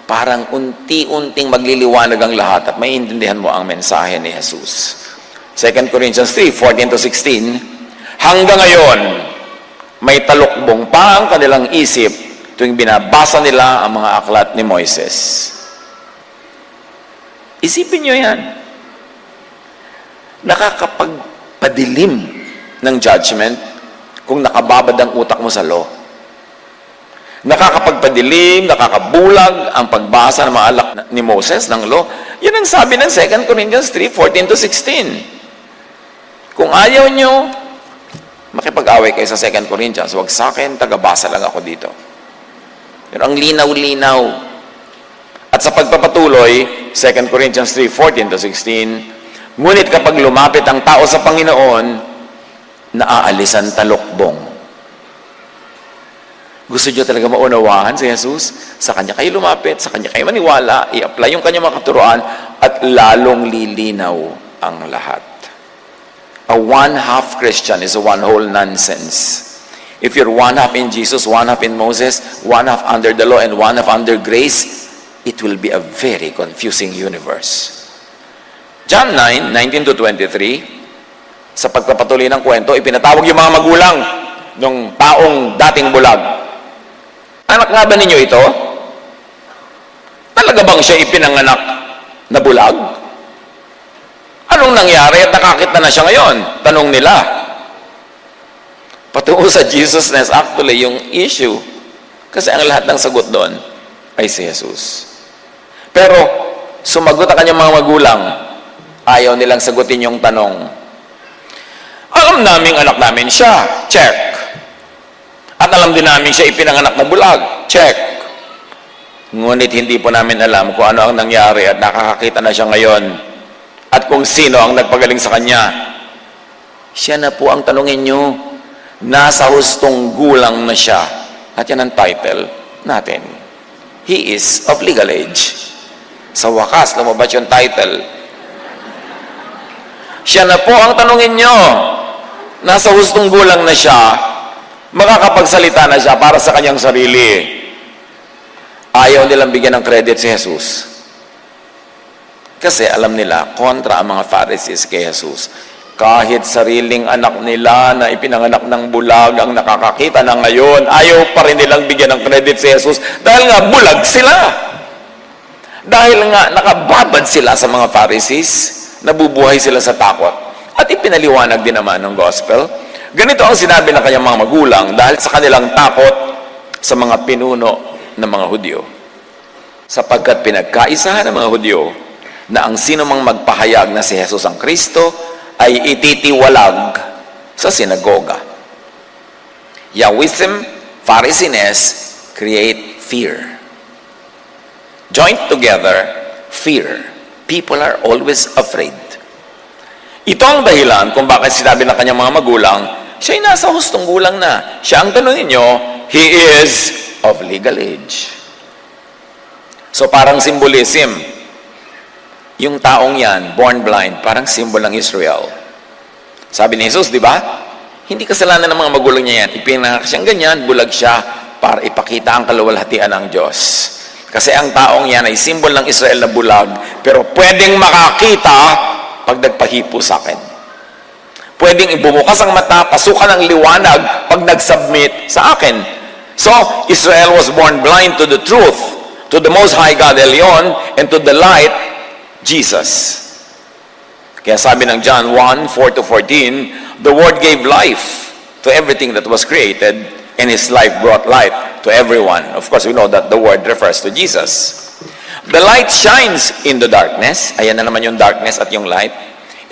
parang unti-unting magliliwanag ang lahat at maiintindihan mo ang mensahe ni Jesus. 2 Corinthians 3:14-16, hanggang ngayon, may talukbong pa ang kanilang isip tuwing binabasa nila ang mga aklat ni Moises. Isipin nyo yan. Nakakapagpadilim ng judgment kung nakababad ang utak mo sa law. Nakakapagpadilim, nakakabulag ang pagbasa ng mga alak ni Moses ng law. Yan ang sabi ng 2 Corinthians 3:14-16. Kung ayaw nyo, makipag-away kayo sa 2 Corinthians, huwag sa akin, tagabasa lang ako dito. Pero ang linaw-linaw. At sa pagpapatuloy, 2 Corinthians 3:14-16, Ngunit kapag lumapit ang tao sa Panginoon, naaalisan talukbong. Gusto niyo talaga maunawahan si Jesus? Sa Kanya kayo lumapit, sa Kanya kayo maniwala, i-apply yung Kanyang mga katuruan, at lalong lilinaw ang lahat. A one-half Christian is a one-whole nonsense. If you're one-half in Jesus, one-half in Moses, one-half under the law, and one-half under grace, it will be a very confusing universe. John 9:19-23, sa pagpapatuloy ng kwento, ipinatawag yung mga magulang ng taong dating bulag. Anak nga ba ninyo ito? Talaga bang siya ipinanganak na bulag? Anong nangyari at nakakita na siya ngayon? Tanong nila. Patungo sa Jesusness, actually, yung issue, kasi ang lahat ng sagot doon ay si Jesus. Pero, sumagot ang kanyang mga magulang, ayaw nilang sagutin yung tanong. Alam naming anak namin siya, check. At alam din namin siya ipinanganak na bulag, check. Ngunit hindi po namin alam kung ano ang nangyari at nakakakita na siya ngayon at kung sino ang nagpagaling sa kanya. Siya na po ang tanungin nyo. Nasa hustong gulang na siya. At yan ang title natin. He is of legal age. Sa wakas, lumabas yung title. Siya na po ang tanungin nyo. Nasa hustong gulang na siya, makakapagsalita na siya para sa kanyang sarili. Ayaw nilang bigyan ng credit si Jesus. Kasi alam nila, kontra ang mga Pharisees kay Jesus. Kahit sariling anak nila na ipinanganak ng bulag ang nakakakita na ngayon, ayaw pa rin nilang bigyan ng credit si Jesus dahil nga bulag sila. Dahil nga nakababad sila sa mga Pharisees, nabubuhay sila sa takot. At ipinaliwanag din naman ng gospel. Ganito ang sinabi ng kanyang mga magulang dahil sa kanilang takot sa mga pinuno ng mga Hudyo. Sapagkat pinagkaisahan ng mga Hudyo na ang sino mang magpahayag na si Jesus ang Kristo ay ititiwalag sa sinagoga. Yahwism, Pharisees create fear. Joined together, fear. People are always afraid. Ito ang dahilan kung bakit sinabi ng kanyang mga magulang, siya'y nasa hustong gulang na. Siya ang tanongin nyo, he is of legal age. So parang symbolism. Yung taong yan, born blind, parang symbol ng Israel. Sabi ni Jesus, di ba? Hindi kasalanan ng mga magulang niya yan. Ipinanganak siyang ganyan, bulag siya para ipakita ang kaluwalhatian ng Diyos. Kasi ang taong yan ay symbol ng Israel na bulag, pero pwedeng makakita pag nagpahipo sa akin. Pwedeng ibumukas ang mata, pasukan ang liwanag pag nag-submit sa akin. So, Israel was born blind to the truth, to the Most High God Elyon, and to the light, Jesus. Kaya sabi ng John 1:4-14, the Word gave life to everything that was created, and His life brought light to everyone. Of course, we know that the Word refers to Jesus. The light shines in the darkness. Ayan na naman yung darkness at yung light.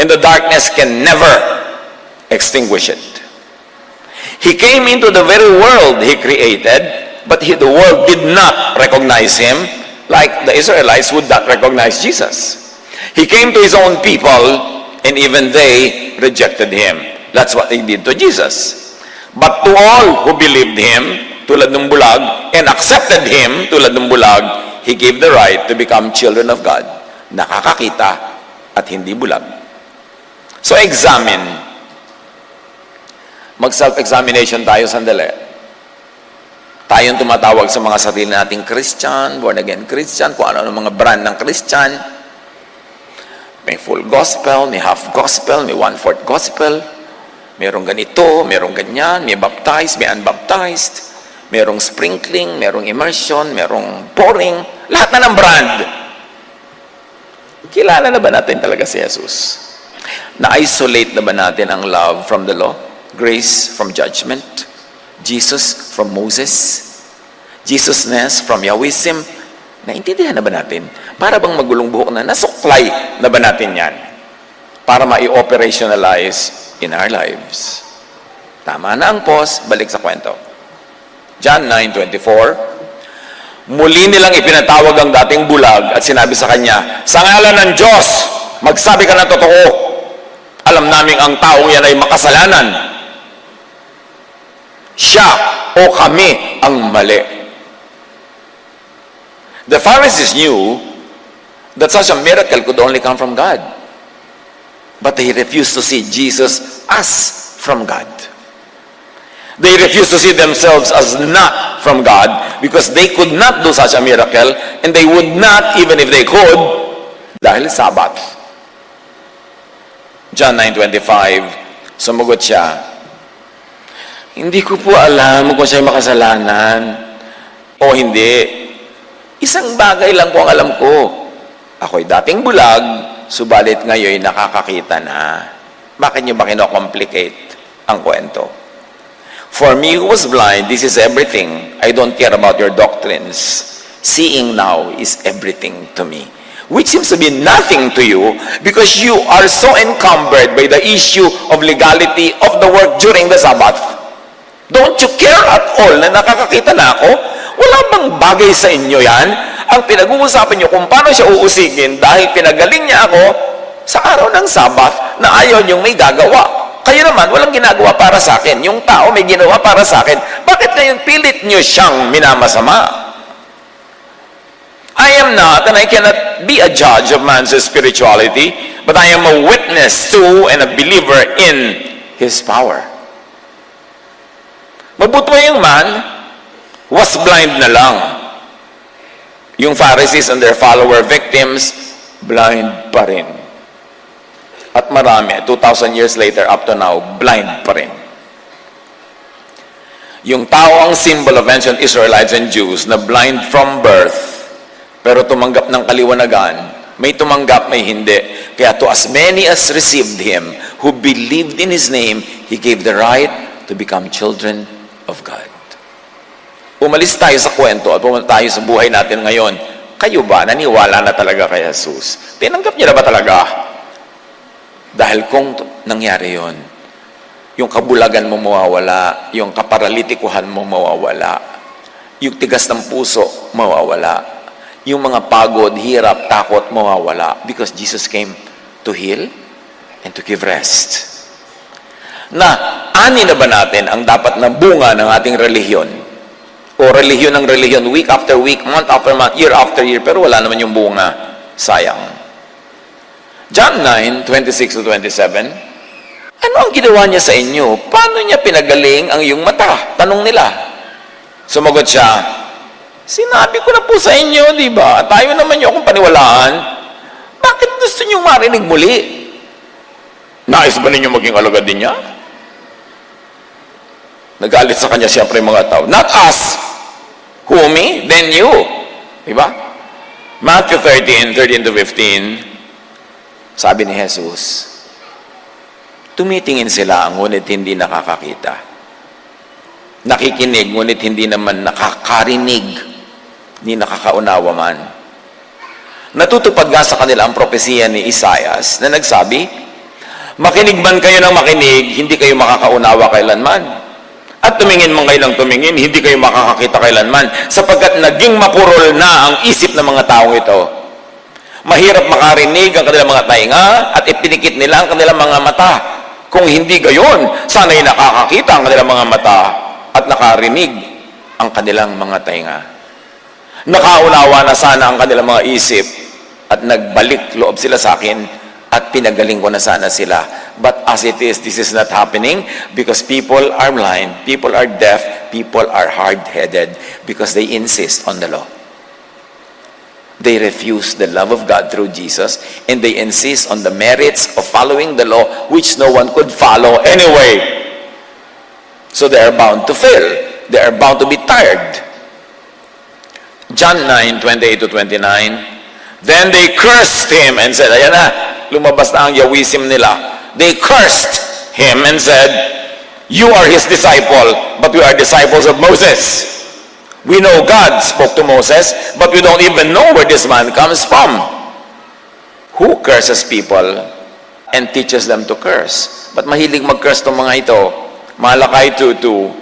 And the darkness can never extinguish it. He came into the very world He created, but the world did not recognize Him like the Israelites would not recognize Jesus. He came to His own people, and even they rejected Him. That's what they did to Jesus. But to all who believed Him, tulad ng bulag, and accepted Him, tulad ng bulag, He gave the right to become children of God, nakakakita at hindi bulag. So examine. Mag-self-examination tayo sandali. Tayong tumatawag sa mga sarili nating Christian, born-again Christian, kung ano-ano mga brand ng Christian. May full gospel, may half gospel, may one-fourth gospel. Merong ganito, merong ganyan, may baptized, may unbaptized. Merong sprinkling, merong immersion, merong pouring. Lahat na ng brand. Kilala na ba natin talaga si Jesus? Na-isolate na ba natin ang love from the law? Grace from judgment? Jesus from Moses? Jesusness from Yahwism? Naintindihan na ba natin? Para bang magulong buhok na, nasuklay na ba natin yan? Para ma-operationalize in our lives. Tama na ang pause, balik sa kwento. John 9:24, muli nilang ipinatawag ang dating bulag at sinabi sa kanya, sa ngalan ng Diyos, Magsabi ka ng totoo. Alam namin ang taong yan ay makasalanan. Siya o kami ang mali. The Pharisees knew that such a miracle could only come from God. But they refused to see Jesus as from God. They refused to see themselves as not from God because they could not do such a miracle, and they would not, even if they could, dahil Sabbath. John 9:25, sumagot siya, hindi ko po alam kung siya'y makasalanan o hindi. Isang bagay lang po ang alam ko. Ako'y dating bulag, subalit ngayon nakakakita na. Bakit niyo ba kino-complicate ang kwento? For me who was blind, this is everything. I don't care about your doctrines. Seeing now is everything to me. Which seems to be nothing to you because you are so encumbered by the issue of legality of the work during the Sabbath. Don't you care at all na nakakakita na ako? Wala bang bagay sa inyo yan? Ang pinag-uusapan niyo kung paano siya uusigin dahil pinagaling niya ako sa araw ng Sabbath na ayaw niyong may gagawa. Kayo naman, walang ginagawa para sa akin. Yung tao may ginawa para sa akin. Bakit ngayon pilit niyo siyang minamasama? I am not, and I cannot be a judge of man's spirituality, but I am a witness to and a believer in his power. Mabuti yung man was blind na lang. Yung Pharisees and their follower victims, blind pa rin. At marami, 2,000 years later, up to now, blind pa rin. Yung tao ang symbol of ancient Israelites and Jews na blind from birth, pero tumanggap ng kaliwanagan, may tumanggap, may hindi. Kaya to as many as received Him, who believed in His name, He gave the right to become children of God. Umalis tayo sa kwento at pumunta tayo sa buhay natin ngayon. Kayo ba, naniwala na talaga kay Jesus? Tinanggap niyo na ba talaga? Dahil kung nangyari yon, yung kabulagan mo mawawala, yung kaparalitikuhan mo mawawala, yung tigas ng puso mawawala, yung mga pagod, hirap, takot mawawala, because Jesus came to heal and to give rest. Na, ani na ba natin ang dapat na bunga ng ating relihiyon? O relihiyon ng relihiyon, week after week, month after month, year after year, pero wala naman yung bunga. Sayang. John 9:26-27, ano ang ginawa niya sa inyo? Paano niya pinagaling ang iyong mata? Tanong nila. Sumagot siya, sinabi ko na po sa inyo, di ba? Tayo naman niyo akong paniwalaan. Bakit gusto niyo marinig muli? Nais ba ninyo maging alagad din niya? Nagalit sa kanya siyempre yung mga tao. Not us. Who, me? Then you. Di ba? Matthew 13:13-15, sabi ni Jesus, tumitingin sila, ngunit hindi nakakakita. Nakikinig, ngunit hindi naman nakakarinig, ni nakakaunawa man. Natutupad nga sa kanila ang propesiya ni Isaias na nagsabi, makinig man kayo ng makinig, hindi kayo makakaunawa kailanman. At tumingin man kayo ng tumingin, hindi kayo makakakita kailanman, sapagkat naging mapurol na ang isip ng mga taong ito. Mahirap makarinig ang kanilang mga tainga at ipinikit nila ang kanilang mga mata. Kung hindi gayon, sana'y nakakakita ang kanilang mga mata at nakarinig ang kanilang mga tainga. Nakaunawa na sana ang kanilang mga isip at nagbalik loob sila sa akin at pinagaling ko na sana sila. But as it is, this is not happening because people are blind, people are deaf, people are hard-headed because they insist on the law. They refuse the love of God through Jesus, and they insist on the merits of following the law, which no one could follow anyway. So they are bound to fail. They are bound to be tired. John 9:28-29, then they cursed him and said, ayan na, lumabas na ang Yawisim nila. They cursed him and said, you are his disciple, but we are disciples of Moses. We know God spoke to Moses, but we don't even know where this man comes from. Who curses people and teaches them to curse? But mahilig mag-curse itong mga ito. Malakay 2:2,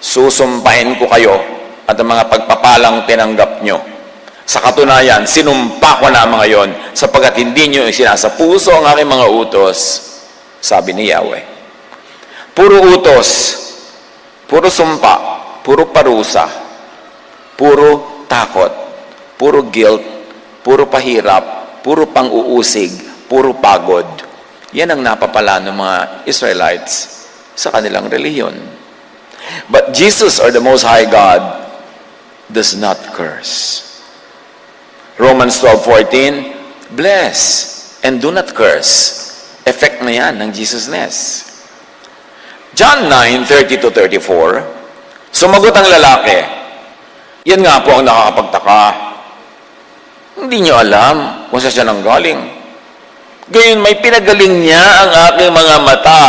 susumpain ko kayo at ang mga pagpapalang tinanggap nyo. Sa katunayan, sinumpa ko na mga yon, sapagkat hindi nyo isinasa puso ang aking mga utos, sabi ni Yahweh. Puro utos, puro sumpa, puro parusa, puro takot, puro guilt, puro pahirap, puro pang-uusig, puro pagod. Yan ang napapala ng mga Israelites sa kanilang relihiyon. But Jesus, or the Most High God, does not curse. Romans 12:14, bless and do not curse. Effect na yan ng Jesusness. John 9:30-34, sumagot ang lalaki, yan nga po ang nakakapagtaka. Hindi niyo alam kung saan siya nanggaling. Gayon may pinagaling niya ang aking mga mata.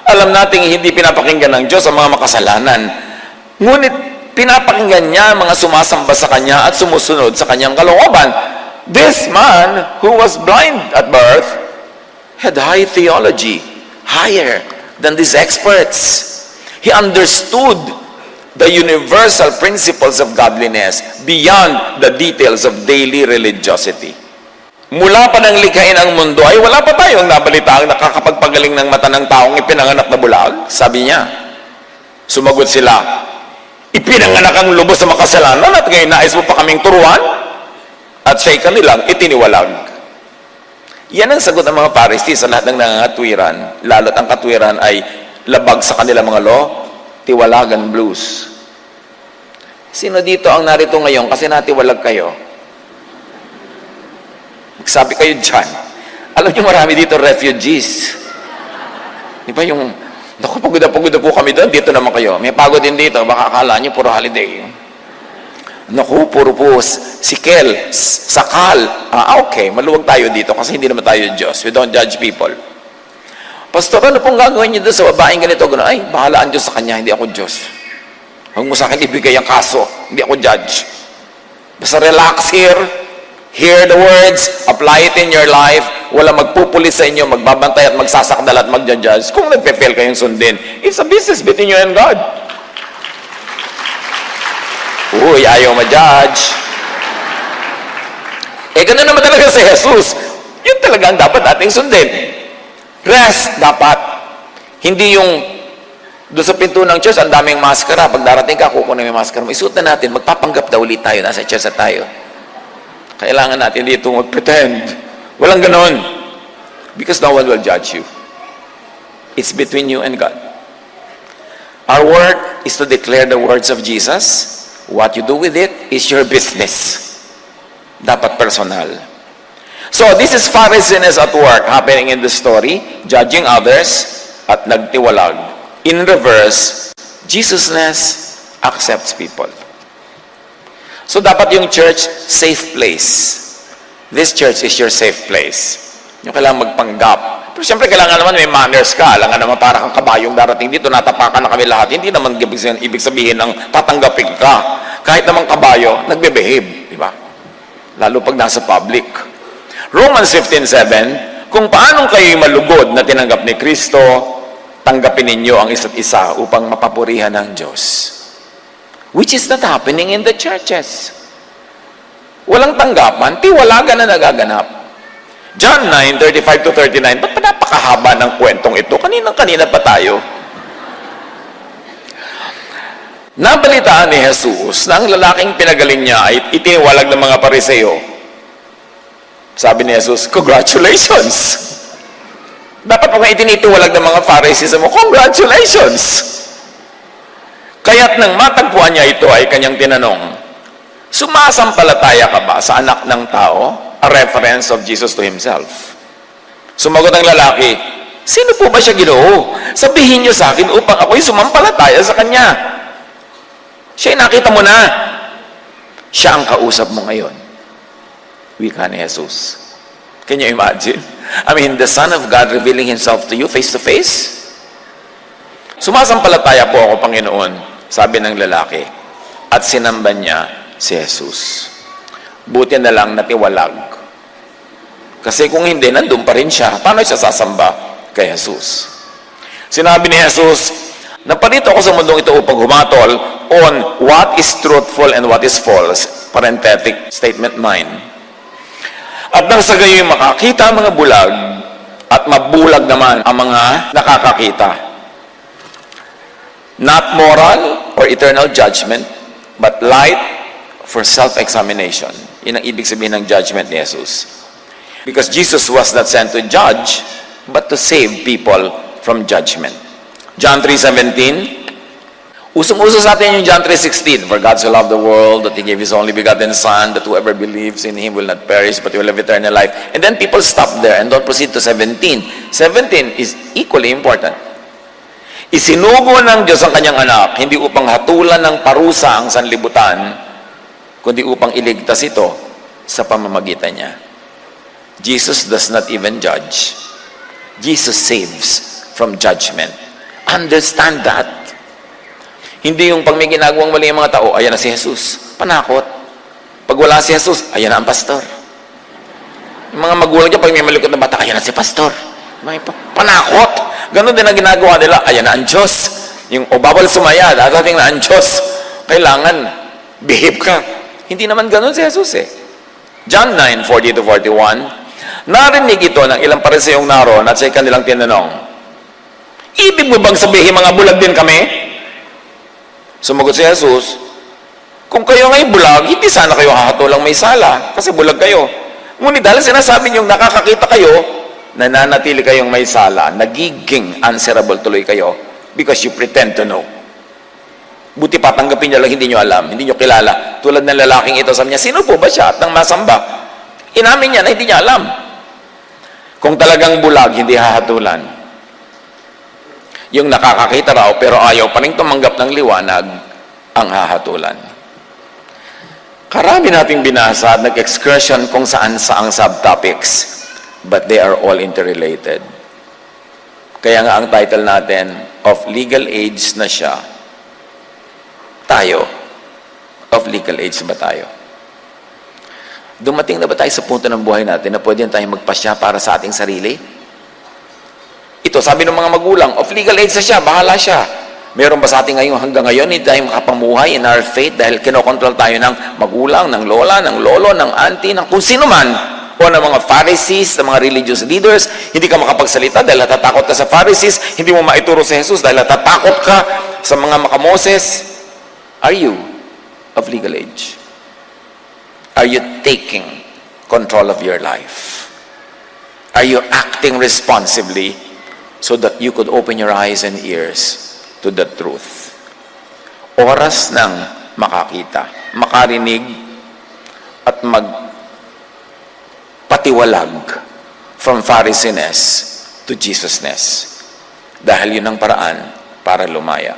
Alam nating hindi pinapakinggan ng Diyos ang mga makasalanan. Ngunit pinapakinggan niya ang mga sumasamba sa Kanya at sumusunod sa Kanyang kalooban. This man, who was blind at birth, had high theology, higher than these experts. He understood the universal principles of godliness beyond the details of daily religiosity. Mula pa nang likhain ang mundo ay wala pa tayong nabalitaang nakakapagpagaling ng mata ng taong ipinanganak na bulag, sabi niya. Sumagot sila, ipinanganak ang lubos sa makasalanan at ngayon nais mo pa kaming turuan? At siya'y kanilang itiniwalag. Yan ang sagot ng mga Pharisees sa lahat ng nangangatwiran, lalo't ang katwiran ay labag sa kanilang mga law, tiwalagan blues. Sino dito ang narito ngayon kasi natiwalag kayo? Sabi kayo dyan. Alam niyo marami dito refugees. Di ba yung, naku, pagod na po kami doon, dito naman kayo. May pagod din dito, baka akala niyo puro holiday. Naku, puro po, sikel, sakal. Okay, maluwag tayo dito kasi hindi naman tayo Diyos. We don't judge people. Pastor, ano pong gagawin niyo doon sa babaeng ganito? Ay, bahala ang Diyos sa kanya, hindi ako Diyos. Huwag mo sa akin ibigay ang kaso, hindi ako judge. Basta relax here, hear the words, apply it in your life, wala magpupulis sa inyo, magbabantay at magsasakdal at magja-judge. Kung nagpe-fail kayong sundin, it's a business between you and God. Uy, ayaw ma-judge. Ganun naman talaga si Jesus. Yun talaga ang dapat ating sundin. Rest, dapat. Hindi yung doon sa pinto ng church, ang daming maskara. Pag darating ka, kukunin yung maskara mo. Isuot na natin, magpapanggap daw ulit tayo. Nasa church na tayo. Kailangan natin dito mag-pretend. Walang ganon. Because no one will judge you. It's between you and God. Our work is to declare the words of Jesus. What you do with it is your business. Dapat personal. So, this is Pharisees at work happening in the story, judging others at nagtiwalag. In reverse, Jesusness accepts people. So, dapat yung church, safe place. This church is your safe place. Yung kailangan magpanggap. Pero siyempre, kailangan naman may manners ka. Kailangan naman para kang kabayong darating dito, natapakan na kami lahat. Hindi naman ibig sabihin ng tatanggapin ka. Kahit naman kabayo, nagbe-behave. Di ba? Lalo pag nasa public. Romans 15:7, kung paanong kayo'y malugod na tinanggap ni Kristo, tanggapin ninyo ang isa't isa upang mapapurihan ng Diyos. Which is not happening in the churches. Walang tanggapan, tiwalagan na nagaganap. John 9:35-39, ba't pa napakahaba ng kwentong ito? Kanina pa tayo. Nabalitaan ni Jesus na ang lalaking pinagaling niya ay itiniwalag ng mga Pariseo. Sabi ni Jesus, congratulations! Dapat kung itinitiwalag ng mga Pharisees mo, congratulations! Kaya't nang matagpuan niya ito ay kanyang tinanong, sumasampalataya ka ba sa anak ng tao? A reference of Jesus to himself. Sumagot ang lalaki, sino po ba siya, Ginoo? Sabihin niyo sa akin upang ako'y sumampalataya sa kanya. Siya'y nakita mo na. Siya ang kausap mo ngayon. Wika ni Jesus. Can you imagine? I mean, the Son of God revealing Himself to you face to face. Sumasampalataya po ako, Panginoon, sabi ng lalaki. At sinamba niya si Jesus. Buti na lang natiwalag. Kasi kung hindi, nandun pa rin siya. Paano siya sasamba kay Jesus? Sinabi ni Jesus, Naparito ako sa mundong ito upang humatol on what is truthful and what is false. Parenthetic statement mine. At nang sa gayoy makakita ang mga bulag at mabulag naman ang mga nakakakita. Not moral or eternal judgment, but light for self-examination. Yun ang ibig sabihin ng judgment ni Jesus. Because Jesus was not sent to judge, but to save people from judgment. John 3:17. Usong-uso sa atin yung John 3:16. For God so loved the world that He gave His only begotten Son, that whoever believes in Him will not perish, but will have eternal life. And then people stop there and don't proceed to 17. 17 is equally important. Isinugo ng Diyos ang kanyang anak, hindi upang hatulan ng parusa ang sanlibutan, kundi upang iligtas ito sa pamamagitan niya. Jesus does not even judge. Jesus saves from judgment. Understand that. Hindi yung pag may ginagawang mali yung mga tao, ayan na si Jesus. Panakot. Pag wala si Jesus, ayan na ang pastor. Yung mga magulang dyan, pag may malikot na bata, ayan na si pastor. May panakot. Ganon din ang ginagawa nila, ayan na ang Diyos. Yung, o bawal sumaya, dadating na ang Diyos. Kailangan, behave ka. Hindi naman ganon si Jesus eh. John 9:40-41. Narinig ito ng ilang pariseyong naroon at sa kanilang tinanong, ibig mo bang sabihin mga bulag din kami? Sumagot si Jesus, kung kayo ngay bulag, hindi sana kayo hahatulang may sala, kasi bulag kayo. Ngunit dahil sinasabi niyong nakakakita kayo, nananatili kayong may sala, nagiging answerable tuloy kayo because you pretend to know. Buti patanggapin niyo lang, hindi niyo alam, hindi niyo kilala. Tulad ng lalaking ito, sabi niya, sino po ba siya at nang masamba? Inamin niya na hindi niya alam. Kung talagang bulag, hindi hahatulan. Yung nakakakita raw, pero ayaw pa rin tumanggap ng liwanag, ang hahatulan. Karami nating binasa at nag-excursion kung saan-saang subtopics, but they are all interrelated. Kaya nga ang title natin, of legal age na siya, tayo. Of legal age ba tayo? Dumating na ba tayo sa punto ng buhay natin na pwede tayong magpasya para sa ating sarili? Ito, sabi ng mga magulang, of legal age na siya, bahala siya. Meron ba sa atin ngayon, hanggang ngayon, hindi tayo makapamuhay in our faith dahil kinokontrol tayo ng magulang, ng lola, ng lolo, ng auntie, ng kung sino man, o ng mga Pharisees, ng mga religious leaders. Hindi ka makapagsalita dahil natatakot ka sa Pharisees, hindi mo maituro sa Jesus dahil natatakot ka sa mga makamoses. Are you of legal age? Are you taking control of your life? Are you acting responsibly so that you could open your eyes and ears to the truth? Oras ng makakita, makarinig, at magpatiwalag from Pharisees to Jesusness. Dahil yun ang paraan para lumaya.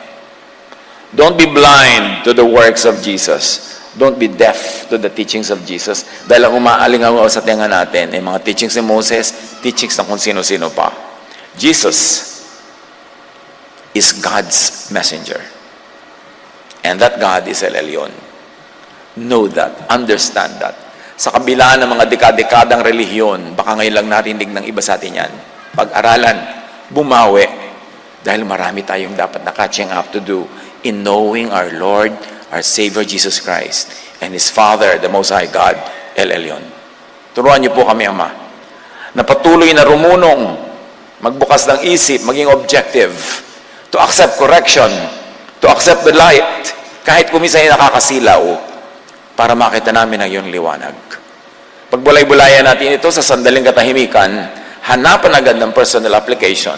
Don't be blind to the works of Jesus. Don't be deaf to the teachings of Jesus. Dahil ang umaalingaw sa tenga natin ay mga teachings ni Moses, teachings ng kung sino-sino pa. Jesus is God's messenger. And that God is El Elyon. Know that. Understand that. Sa kabila ng mga dekadekadang relihiyon, baka ngayon lang narinig ng iba sa atin yan. Pag-aralan, bumawi. Dahil marami tayong dapat na catching up to do in knowing our Lord, our Savior Jesus Christ, and His Father, the Most High God, El Elyon. Turuan niyo po kami, Ama, na patuloy na rumunong, magbukas ng isip, maging objective, to accept correction, to accept the light, kahit kuminsan ay nakakasilaw, para makita namin ang iyong liwanag. Pagbulay-bulayan natin ito sa sandaling katahimikan, hanapan agad ng personal application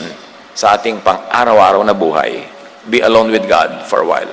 sa ating pang-araw-araw na buhay. Be alone with God for a while.